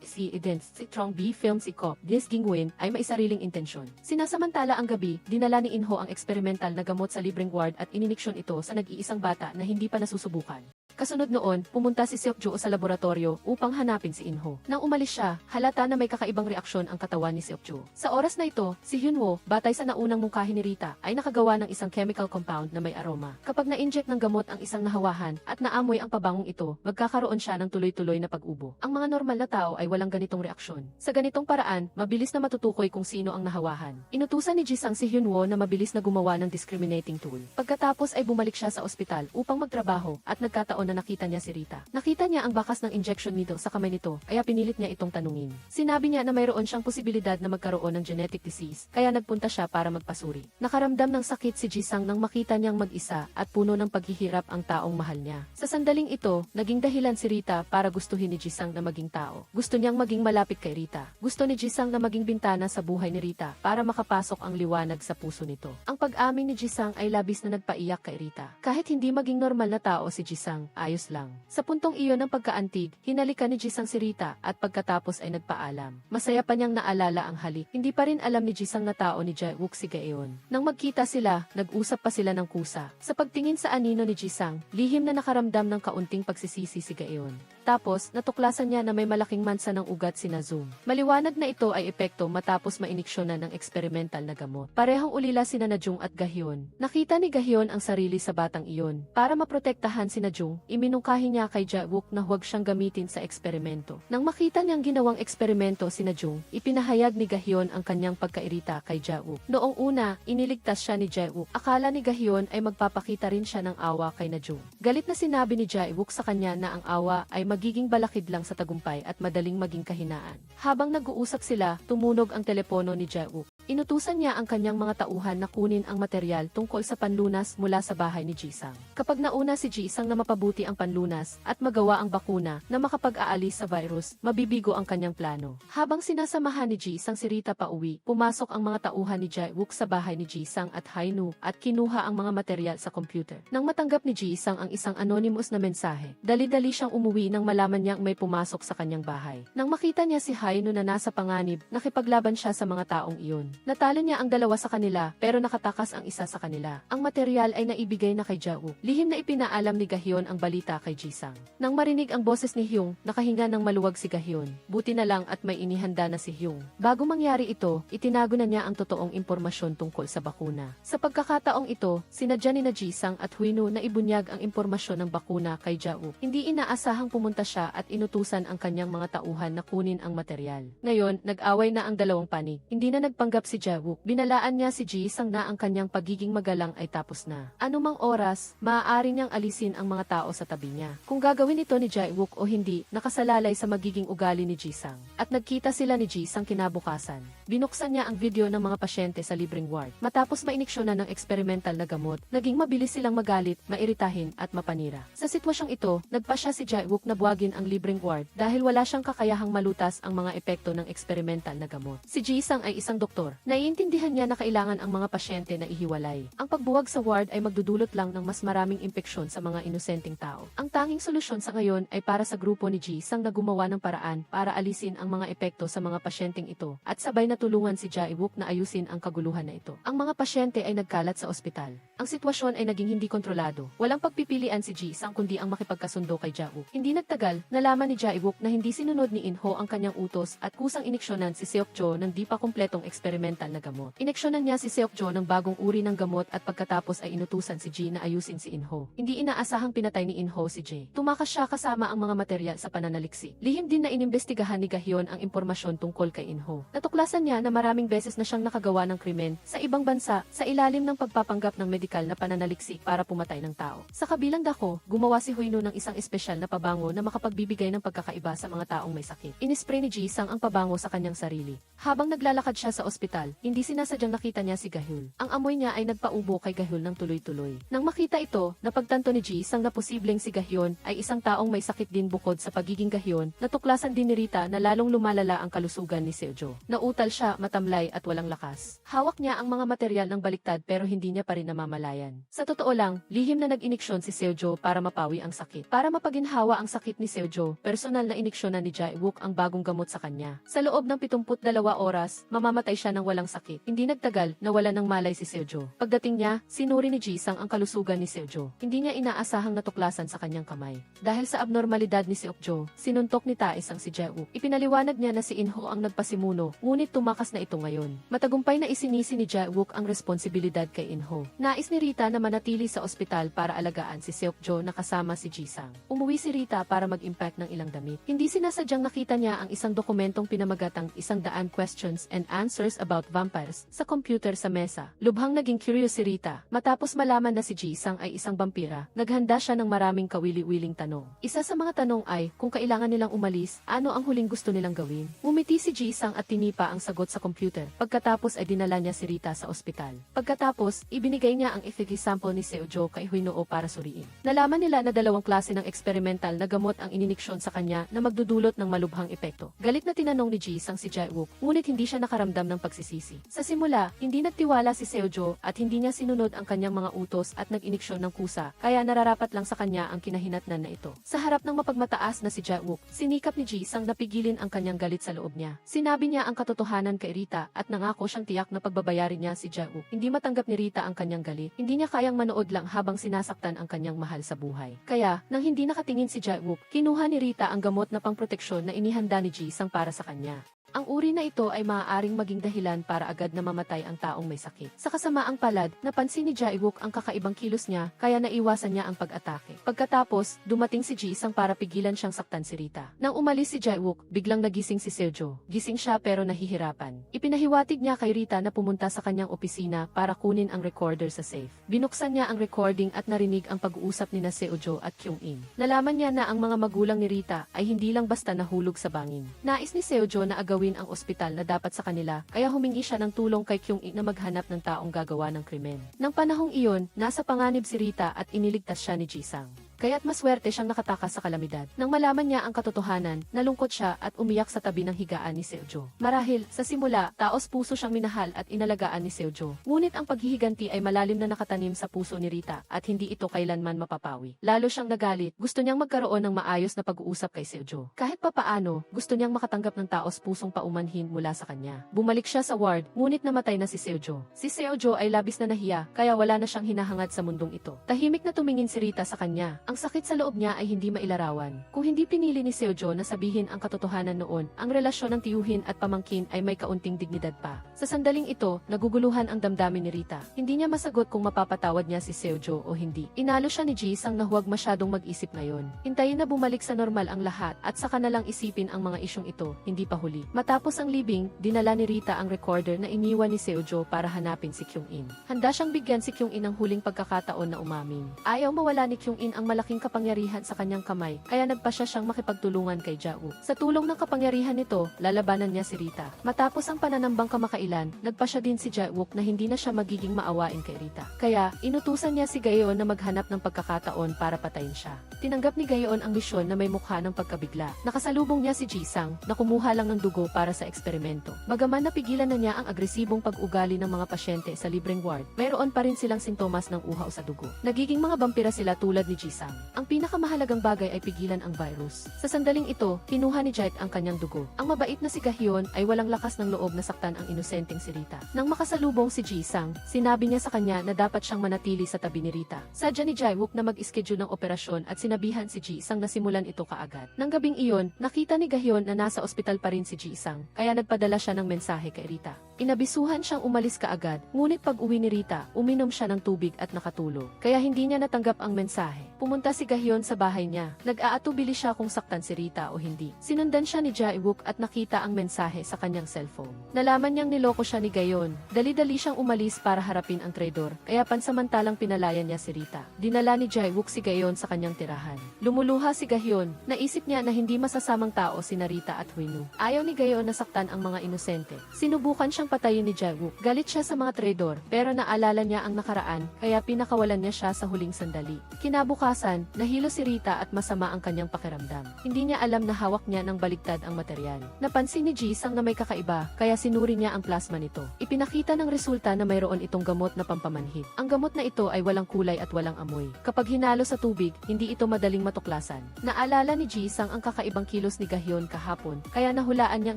si Edens, si Trong B. Film si Kop, Dis Gingwin ay may sariling intensyon. Sinasamantala ang gabi, dinala ni Inho ang eksperimental na gamot sa libreng ward at ininiksyon ito sa nag-iisang bata na hindi pa nasusubukan. Kasunod noon, pumunta si Seokjo sa laboratorio upang hanapin si Inho. Nang umalis siya, halata na may kakaibang reaksyon ang katawan ni Seokjo. Sa oras na ito, si Hyunwoo, batay sa naunang mungkahi ni Rita, ay nakagawa ng isang chemical compound na may aroma. Kapag na-inject ng gamot ang isang nahawahan at naamoy ang pabangong ito, magkakaroon siya ng tuloy-tuloy na pag-ubo. Ang mga normal na tao ay walang ganitong reaksyon. Sa ganitong paraan, mabilis na matutukoy kung sino ang nahawahan. Inutusan ni Jisang si Hyunwoo na mabilis na gumawa ng discriminating tool. Pagkatapos ay bumalik siya sa ospital upang magtrabaho at nagkataon na nakita niya si Rita. Nakita niya ang bakas ng injection needle sa kamay nito, kaya pinilit niya itong tanungin. Sinabi niya na mayroon siyang posibilidad na magkaroon ng genetic disease, kaya nagpunta siya para magpasuri. Nakaramdam ng sakit si Jisang nang makita niyang mag-isa at puno ng paghihirap ang taong mahal niya. Sa sandaling ito, naging dahilan si Rita para gustuhin ni Jisang na maging tao. Gusto niyang maging malapit kay Rita. Gusto ni Jisang na maging bintana sa buhay ni Rita para makapasok ang liwanag sa puso nito. Ang pag-amin ni Jisang ay labis na nagpaiyak kay Rita. Kahit hindi maging normal na tao si Jisang, ayos lang. Sa puntong iyon ng pagkaantig, hinalikan ni Jisang si Rita at pagkatapos ay nagpaalam. Masaya pa niyang naalala ang halik. Hindi pa rin alam ni Jisang na tao ni Jae-wook si Gaeon. Nang magkita sila, nag-usap pa sila ng kusa. Sa pagtingin sa anino ni Jisang, lihim na nakaramdam ng kaunting pagsisisi si Gaeon. Tapos, natuklasan niya na may malaking mansa ng ugat si Nazum. Maliwanag na ito ay epekto matapos mainiksyonan ng eksperimental na gamot. Parehong ulila sina Najung at Gahyeon. Nakita ni Gahyeon ang sarili sa batang iyon. Para maprotektahan si Najung, iminungkahi niya kay Jae-wook na huwag siyang gamitin sa eksperimento. Nang makita niyang ginawang eksperimento si Najung, ipinahayag ni Gahyeon ang kanyang pagkairita kay Jae-wook. Noong una, iniligtas siya ni Jae-wook. Akala ni Gahyeon ay magpapakita rin siya ng awa kay Najung. Galit na sinabi ni Jae-wook sa kanya na ang awa ay magiging balakid lang sa tagumpay at madaling maging kahinaan. Habang nag-uusap sila, tumunog ang telepono ni Jae-wook. Inutusan niya ang kanyang mga tauhan na kunin ang material tungkol sa panlunas mula sa bahay ni Jisang. Kapag nauna si Jisang na mapabuti ang panlunas at magawa ang bakuna na makapag-aalis sa virus, mabibigo ang kanyang plano. Habang sinasamahan ni Jisang si Rita pauwi, pumasok ang mga tauhan ni Jae-wook sa bahay ni Jisang at Hainu at kinuha ang mga material sa computer. Nang matanggap ni Jisang ang isang anonymous na mensahe, dali-dali siyang umuwi nang malaman niyang may pumasok sa kanyang bahay. Nang makita niya si Hainu na nasa panganib, nakipaglaban siya sa mga taong iyon. Natalo niya ang dalawa sa kanila pero nakatakas ang isa sa kanila. Ang material ay naibigay na kay Jae-wook. Lihim na ipinaalam ni Gahyeon ang balita kay Jisang. Nang marinig ang boses ni Hyung, nakahinga ng maluwag si Gahyeon. Buti na lang at may inihanda na si Hyung. Bago mangyari ito, itinago na niya ang totoong impormasyon tungkol sa bakuna. Sa pagkakataong ito, sinadya ni Jisang at Huinu na ibunyag ang impormasyon ng bakuna kay Jae-wook. Hindi inaasahang pumunta siya at inutusan ang kanyang mga tauhan na kunin ang material. Ngayon, nag-away na ang dalawang panig. Hindi na nagpanggap si Jae-wook. Binalaan niya si Jisang na ang kanyang pagiging magalang ay tapos na. Anumang oras, maaari niyang alisin ang mga tao sa tabi niya. Kung gagawin ito ni Jae-wook o hindi, nakasalalay sa magiging ugali ni Jisang. At nagkita sila ni Jisang kinabukasan. Binuksan niya ang video ng mga pasyente sa libreng ward. Matapos mainiksyonan ng eksperimental na gamot, naging mabilis silang magalit, mairitahin at mapanira. Sa sitwasyong ito, nagpasya si Jae-wook na buwagin ang libreng ward dahil wala siyang kakayahang malutas ang mga epekto ng eksperimental na gamot. Si Jisang ay isang doktor. Naiintindihan niya na kailangan ang mga pasyente na ihiwalay. Ang pagbuwag sa ward ay magdudulot lang ng mas maraming impeksyon sa mga inosenteng tao. Ang tanging solusyon sa ngayon ay para sa grupo ni Jisang na gumawa ng paraan para alisin ang mga epekto sa mga pasyenteng ito at sabay na tulungan si Jae-wook na ayusin ang kaguluhan na ito. Ang mga pasyente ay nagkalat sa ospital. Ang sitwasyon ay naging hindi kontrolado. Walang pagpipilian si Jisang kundi ang makipagkasundo kay Jae-wook. Hindi nagtagal, nalaman ni Jae-wook na hindi sinunod ni In-ho ang kanyang utos at kusang iniksyonan si Seok-jo ng di pa kumpletong eksperimental na gamot. Ineksyonan niya si Seok-jo ng bagong uri ng gamot at pagkatapos ay inutusan si Ji na ayusin si In-ho. Hindi inaasahang pinatay ni In-ho si Ji. Tumakas siya kasama ang mga material sa pananaliksik. Lihim din na inimbestigahan ni Gahyeon ang impormasyon tungkol kay In-ho. Natuklasan niya na maraming beses na siyang nakagawa ng krimen sa ibang bansa sa ilalim ng pagpapanggap ng medikal na pananaliksik para pumatay ng tao. Sa kabilang dako, gumawa si Huino ng isang espesyal na pabango na makapagbibigay ng pagkakaiba sa mga taong may sakit. Inispray ni Jisang ang pabango sa kanyang sarili. Habang naglalakad siya sa ospital, hindi sinasadyang nakita niya si Gahyul. Ang amoy niya ay nagpaubo kay Gahyul ng tuloy-tuloy. Nang makita ito, napagtanto ni Jisang na posibleng si Gahyeon ay isang taong may sakit din bukod sa pagiging Gahyeon. Natuklasan din ni Rita na lalong lumalala ang kalusugan ni Seok-jo. Nautal siya, matamlay at walang lakas. Hawak niya ang mga material ng baliktad pero hindi niya pa rin namamalayan. Sa totoo lang, lihim na nag-iniksyon si Seok-jo para mapawi ang sakit. Para mapaginhawa ang sakit ni Seok-jo, personal na iniksyonan ni Jae-wook ang bagong gamot sa kanya. Sa loob ng 72 oras, mamamatay siya ng walang sakit. Hindi nagtagal, nawala ng malay si Seok-jo. Pagdating niya, sinuri ni Jisang ang kalusugan ni Seok-jo. Hindi niya inaasahang natuklasan sa kanyang kamay. Dahil sa abnormalidad ni Seok-jo, sinuntok ni Taes ang si Jae-wook. Ipinaliwanag niya na si In-ho ang nagpasimuno, ngunit tumakas na ito ngayon. Matagumpay na isinisi ni Jae-wook ang responsibilidad kay In-ho. Nais ni Rita na manatili sa ospital para alagaan si Seok-jo na kasama si Jisang. Umuwi si Rita para mag-impact ng ilang damit. Hindi sinasadyang nakita niya ang isang dokumentong pinamagatang 100 questions and answers about vampires sa computer sa mesa. Lubhang naging curious si Rita. Matapos malaman na si Jisang ay isang vampira, naghanda siya ng maraming kawili-wiling tanong. Isa sa mga tanong ay, kung kailangan nilang umalis, ano ang huling gusto nilang gawin? Ngumiti si Jisang at tinipa ang sagot sa computer. Pagkatapos ay dinala niya si Rita sa ospital. Pagkatapos, ibinigay niya ang efficacy sample ni Seok-jo kay Huinoo para suriin. Nalaman nila na dalawang klase ng experimental na gamot gamot ang ininiksyon sa kanya na magdudulot ng malubhang epekto. Galit na tinanong ni Ji-sang si Jae-wook, ngunit hindi siya nakaramdam ng pagsisisi. Sa simula, hindi nagtiwala si Seo-jo at hindi niya sinunod ang kanyang mga utos at nag-iniksyon ng kusa, kaya nararapat lang sa kanya ang kinahinatnan na ito. Sa harap ng mapagmataas na si Jae-wook, sinikap ni Ji-sang na pigilin ang kanyang galit sa loob niya. Sinabi niya ang katotohanan kay Rita at nangako siyang tiyak na pagbabayarin niya si Jae-wook. Hindi matanggap ni Rita ang kanyang galit. Hindi niya kayang manood lang habang sinasaktan ang kanyang mahal sa buhay. Kaya, nang hindi nakatingin si Jae-wook, kinuha ni Rita ang gamot na pangproteksyon na inihanda ni Ji-sang para sa kanya. Ang uri na ito ay maaaring maging dahilan para agad na mamatay ang taong may sakit. Sa kasamaang palad, napansin ni Jae-wook ang kakaibang kilos niya, kaya naiwasan niya ang pag-atake. Pagkatapos, dumating si Ji-sang para pigilan siyang saktan si Rita. Nang umalis si Jae-wook, biglang nagising si Seo-jo. Gising siya pero nahihirapan. Ipinahiwatig niya kay Rita na pumunta sa kanyang opisina para kunin ang recorder sa safe. Binuksan niya ang recording at narinig ang pag-uusap ni na Seo-jo at Kyung-in. Nalaman niya na ang mga magulang ni Rita ay hindi lang basta nahulog sa bangin. Nais ni Seo-jo na agawin ang ospital na dapat sa kanila, kaya humingi siya ng tulong kay Kyung-in na maghanap ng taong gagawa ng krimen. Nang panahong iyon, nasa panganib si Rita at iniligtas siya ni Ji-sang. Kaya't maswerte siyang nakatakas sa kalamidad. Nang malaman niya ang katotohanan, nalungkot siya at umiyak sa tabi ng higaan ni Seo-jo. Marahil, sa simula, taos puso siyang minahal at inalagaan ni Seo-jo. Ngunit ang paghihiganti ay malalim na nakatanim sa puso ni Rita at hindi ito kailanman mapapawi. Lalo siyang nagalit, gusto niyang magkaroon ng maayos na pag-uusap kay Seo-jo. Kahit papaano, gusto niyang makatanggap ng taos pusong paumanhin mula sa kanya. Bumalik siya sa ward, ngunit namatay na si Seo-jo. Si Seo-jo ay labis na nahiya, kaya wala na siyang hinahangad sa mundong ito. Tahimik na tumingin si Rita sa kanya. Ang sakit sa loob niya ay hindi mailarawan. Kung hindi pinili ni Seo-jo na sabihin ang katotohanan noon, ang relasyon ng tiyuhin at pamangkin ay may kaunting dignidad pa. Sa sandaling ito, naguguluhan ang damdamin ni Rita. Hindi niya masagot kung mapapatawad niya si Seo-jo o hindi. Inalo siya ni Ji-sang na huwag masyadong mag-isip ngayon. Hintayin na bumalik sa normal ang lahat at saka na lang isipin ang mga isyong ito, hindi pa huli. Matapos ang libing, dinala ni Rita ang recorder na iniwan ni Seo-jo para hanapin si Kyung-in. Handa siyang bigyan si Kyung-in ng huling pagkakataon na umamin. Ayaw mawala ni Kyung-in ang malaking kapangyarihan sa kanyang kamay, kaya nagpasya siyang makipagtulungan kay Jae-wook. Sa tulong ng kapangyarihan nito, lalabanan niya si Rita. Matapos ang pananambang kamakailan, nagpasya din si Jae-wook na hindi na siya magiging maawain kay Rita. Kaya, inutusan niya si Gaeon na maghanap ng pagkakataon para patayin siya. Tinanggap ni Gaeon ang misyon na may mukha ng pagkabigla. Nakasalubong niya si Ji-sang, na kumuha lang ng dugo para sa eksperimento. Bagaman napigilan na niya ang agresibong pag-ugali ng mga pasyente sa libreng ward, mayroon pa rin silang sintomas ng uhaw sa dugo. Nagiging mga vampira sila tulad ni Ji-sang. Ang pinakamahalagang bagay ay pigilan ang virus. Sa sandaling ito, kinuha ni Jae ang kanyang dugo. Ang mabait na si Gahyeon ay walang lakas ng loob na saktan ang inosenteng si Rita. Nang makasalubong si Ji-sang, sinabi niya sa kanya na dapat siyang manatili sa tabi ni Rita. Sadya ni Jae-wook na mag-schedule ng operasyon at sinabihan si Ji-sang na simulan ito kaagad. Nang gabing iyon, nakita ni Gahyeon na nasa ospital pa rin si Ji-sang, kaya nagpadala siya ng mensahe kay Rita. Inabisuhan siyang umalis kaagad, ngunit pag-uwi ni Rita, uminom siya ng tubig at nakatulog. Kaya hindi niya natanggap ang mensahe. Pumunta si Gahyeon sa bahay niya. Nag-aatubili siya kung saktan si Rita o hindi. Sinundan siya ni Jae-wook at nakita ang mensahe sa kanyang cellphone. Nalaman niyang niloko siya ni Gahyeon. Dali-dali siyang umalis para harapin ang traidor, kaya pansamantalang pinalayan niya si Rita. Dinala ni Jae-wook si Gahyeon sa kanyang tirahan. Lumuluha si Gahyeon. Naisip niya na hindi masasamang tao si Rita at Huinu. Ayaw ni Gahyeon na saktan ang mga inosente. Sinubukan siyang patayin ni Jae-wook. Galit siya sa mga traidor, pero naalala niya ang nakaraan, kaya pinakawalan niya siya sa huling sandali. Kinabukasan, nahilo si Rita at masama ang kanyang pakiramdam. Hindi niya alam na hawak niya ng baligtad ang materyal. Napansin ni Ji-sang na may kakaiba, kaya sinuri niya ang plasma nito. Ipinakita ng resulta na mayroon itong gamot na pampamanhid. Ang gamot na ito ay walang kulay at walang amoy. Kapag hinalo sa tubig, hindi ito madaling matuklasan. Naalala ni Ji-sang ang kakaibang kilos ni Gahyeon kahapon, kaya nahulaan niyang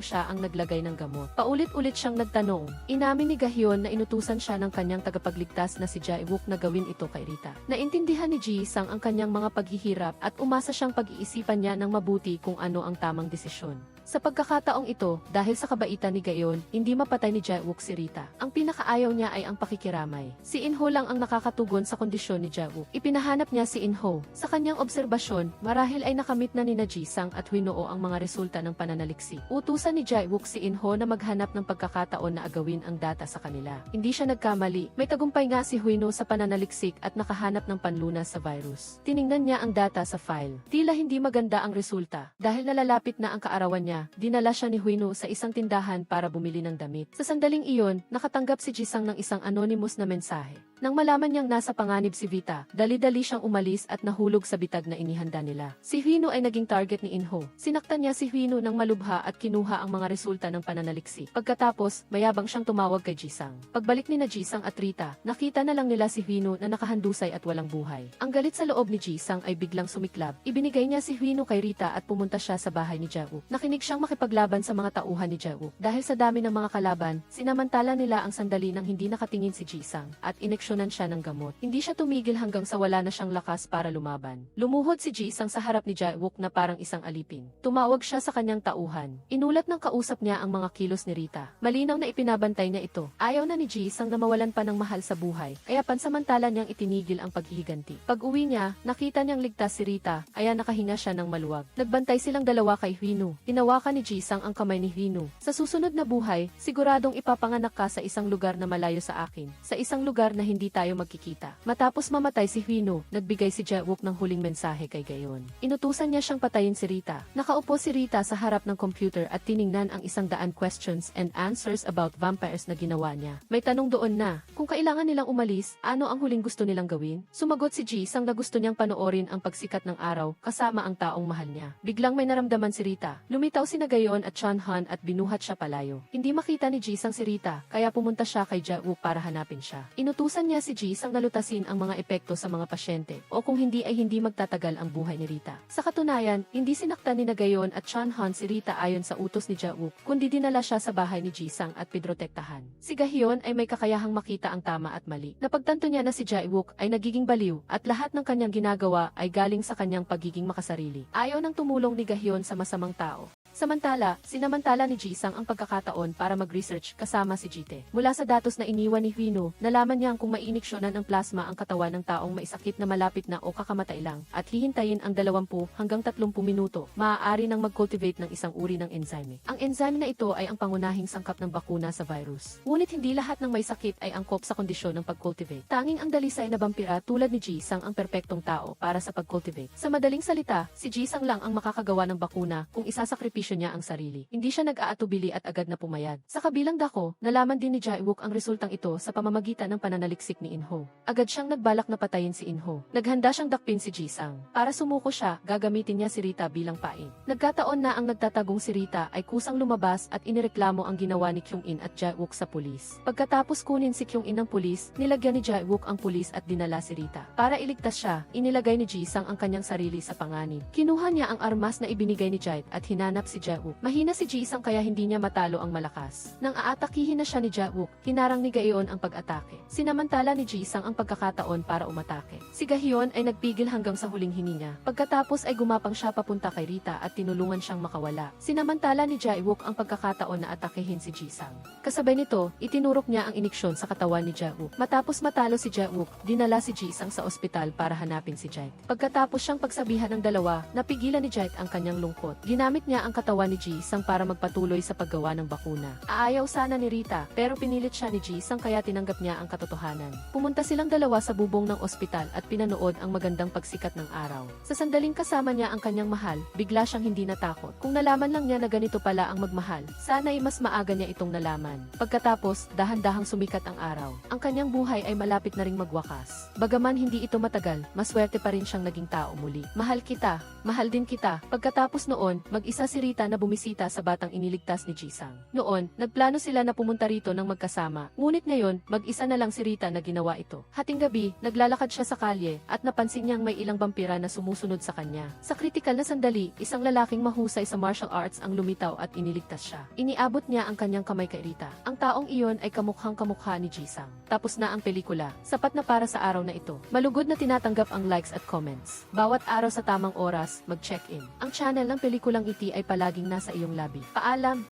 siya ang naglagay ng gamot. Paulit-ulit siyang nagtanong. Inamin ni Gahyeon na inutusan siya ng kanyang tagapagligtas na si Jae-wook na gawin ito kay Rita. Naintindihan ni Ji-sang ang kanyang mga paghihirap at umasa siyang pag-iisipan niya ng mabuti kung ano ang tamang desisyon. Sa pagkakataong ito, dahil sa kabaitan ni Gaeon, hindi mapatay ni Jae-wook si Rita. Ang pinakaayaw niya ay ang pakikiramay. Si In-ho lang ang nakakatugon sa kondisyon ni Jae-wook. Ipinahanap niya si In-ho. Sa kanyang obserbasyon, marahil ay nakamit na ni Ji-sang at Huinoo ang mga resulta ng pananaliksik. Utusan ni Jae-wook si In-ho na maghanap ng pagkakataon na agawin ang data sa kanila. Hindi siya nagkamali. May tagumpay nga si Huinoo sa pananaliksik at nakahanap ng panlunas sa virus. Tiningnan niya ang data sa file. Tila hindi maganda ang resulta. Dahil nalalapit na ang kaarawan niya, dinala siya ni Huinoo sa isang tindahan para bumili ng damit. Sa sandaling iyon, nakatanggap si Ji-sang ng isang anonymous na mensahe. Nang malaman niyang nasa panganib si Vita, dali-dali siyang umalis at nahulog sa bitag na inihanda nila. Si Huino ay naging target ni Inho. Sinaktan niya si Huino ng malubha at kinuha ang mga resulta ng pananaliksik. Pagkatapos, mayabang siyang tumawag kay Jisang. Pagbalik ni na Jisang at Rita, nakita na lang nila si Huino na nakahandusay at walang buhay. Ang galit sa loob ni Jisang ay biglang sumiklab. Ibinigay niya si Huino kay Rita at pumunta siya sa bahay ni Jae-wook. Nakinig siyang makipaglaban sa mga tauhan ni Jae-wook. Dahil sa dami ng mga kalaban, sinamantala nila ang sandali nang hindi nakatingin si Jisang at ineksyonan siya ng gamot. Hindi siya tumigil hanggang sa wala na siyang lakas para lumaban. Lumuhod si Jisang sa harap ni Jae-wook na parang isang alipin. Tumawag siya sa kanyang tauhan. Inulat ng kausap niya ang mga kilos ni Rita. Malinaw na ipinabantay niya ito. Ayaw na ni Jisang na mawalan pa ng mahal sa buhay, kaya pansamantala niyang itinigil ang paghihiganti. Pag-uwi niya, nakita niyang ligtas si Rita, kaya nakahinga siya ng maluwag. Nagbantay silang dalawa kay Huino. Hinawakan ni Jisang ang kamay ni Huino. Sa susunod na buhay, siguradong ipapanganak ka sa isang lugar na malayo sa akin, sa isang lugar na hindi tayo magkikita. Matapos mamatay si Huino, nagbigay si Jae-wook ng huling mensahe kay Gayon. Inutusan niya siyang patayin si Rita. Nakaupo si Rita sa harap ng computer at tiningnan ang 100 questions and answers about vampires na ginawa niya. May tanong doon na, kung kailangan nilang umalis, ano ang huling gusto nilang gawin? Sumagot si Jisang na gusto niyang panoorin ang pagsikat ng araw kasama ang taong mahal niya. Biglang may naramdaman si Rita. Lumitaw si Gayon at Chunhan at binuhat siya palayo. Hindi makita ni Jisang si Rita, kaya pumunta siya kay Jae-wook para hanapin siya. Inutusan niya si Jisang na lutasin ang mga epekto sa mga pasyente, o kung hindi ay hindi magtatagal ang buhay ni Rita. Sa katunayan, hindi sinaktan ni Gayon at Chunhan si Rita ayon sa utos ni Jae-wook, kundi dinala siya sa bahay ni Jisang at pidrotektahan. Si Gayon ay may kakayahang makita ang tama at mali. Napagtanto niya na si Jae-wook ay nagiging baliw at lahat ng kanyang ginagawa ay galing sa kanyang pagiging makasarili. Ayaw nang tumulong ni Gayon sa masamang tao. Samantala, sinamantala ni Jisang ang pagkakataon para mag-research kasama si Jite. Mula sa datos na iniwan ni Huino, nalaman niyang kung maiiniksyonan ng plasma ang katawan ng taong may sakit na malapit na o kakamatay lang, at hihintayin ang 20 hanggang 30 minuto, maaari nang mag-cultivate ng isang uri ng enzyme. Ang enzyme na ito ay ang pangunahing sangkap ng bakuna sa virus. Ngunit hindi lahat ng may sakit ay angkop sa kondisyon ng pag-cultivate. Tanging ang dalisay na vampira tulad ni Jisang ang perpektong tao para sa pag-cultivate. Sa madaling salita, si Jisang lang ang makakagawa ng bakuna kung isasakripisyo niya ang sarili. Hindi siya nag-aatubili at agad na pumayag. Sa kabilang dako, nalaman din ni Jae-wook ang resultang ito sa pamamagitan ng pananaliksik ni Inho. Agad siyang nagbalak na patayin si Inho. Naghanda siyang dakpin si Jisang. Para sumuko siya, gagamitin niya si Rita bilang pain. Nagkataon na ang nagtatagong si Rita ay kusang lumabas at inireklamo ang ginawa ni Kyung-in at Jae-wook sa pulis. Pagkatapos kunin si Kyung-in ng pulis, nilagyan ni Jae-wook ang pulis at dinala si Rita. Para iligtas siya, inilagay ni Jisang ang kanyang sarili sa panganib. Kinuha niya ang armas na ibinigay ni Jae at hinanap si Jae-wook. Mahina si Jisang kaya hindi niya matalo ang malakas. Nang aatakihin na siya ni Jae-wook, hinarang ni Gayon ang pag-atake. Sinamantala ni Jisang ang pagkakataon para umatake. Si Gayon ay nagpigil hanggang sa huling hininga. Pagkatapos ay gumapang siya papunta kay Rita at tinulungan siyang makawala. Sinamantala ni Jae-wook ang pagkakataon na atakehin si Jisang. Kasabay nito, itinurok niya ang iniksyon sa katawan ni Jae-wook. Matapos matalo si Jae-wook, dinala si Jisang sa ospital para hanapin si Jae. Pagkatapos siyang pagsabihan ng dalawa, napigilan ni Jae ang kanyang lungkot. Ginamit niya ang katawan ni Jisang para magpatuloy sa paggawa ng bakuna. Aayaw sana ni Rita, pero pinilit siya ni Jisang kaya tinanggap niya ang katotohanan. Pumunta silang dalawa sa bubong ng ospital at pinanood ang magandang pagsikat ng araw. Sa sandaling kasama niya ang kanyang mahal, bigla siyang hindi natakot. Kung nalaman lang niya na ganito pala ang magmahal, sana'y mas maaga niya itong nalaman. Pagkatapos, dahan-dahang sumikat ang araw. Ang kanyang buhay ay malapit na ring magwakas. Bagaman hindi ito matagal, maswerte pa rin siyang naging tao muli. Mahal kita, mahal din kita. Pagkatapos noon, mag-isa si Rita na bumisita sa batang iniligtas ni Jisang. Noon, nagplano sila na pumunta rito ng magkasama. Ngunit ngayon, mag-isa na lang si Rita na ginawa ito. Hating gabi, naglalakad siya sa kalye at napansin niyang may ilang vampira na sumusunod sa kanya. Sa kritikal na sandali, isang lalaking mahusay sa martial arts ang lumitaw at iniligtas siya. Iniabot niya ang kanyang kamay kay Rita. Ang taong iyon ay kamukhang-kamukha ni Jisang. Tapos na ang pelikula. Sapat na para sa araw na ito. Malugod na tinatanggap ang likes at comments. Bawat araw sa tamang oras, mag-check-in. Ang channel ng pelikulang iti ay palaging nasa iyong labi. Paalam!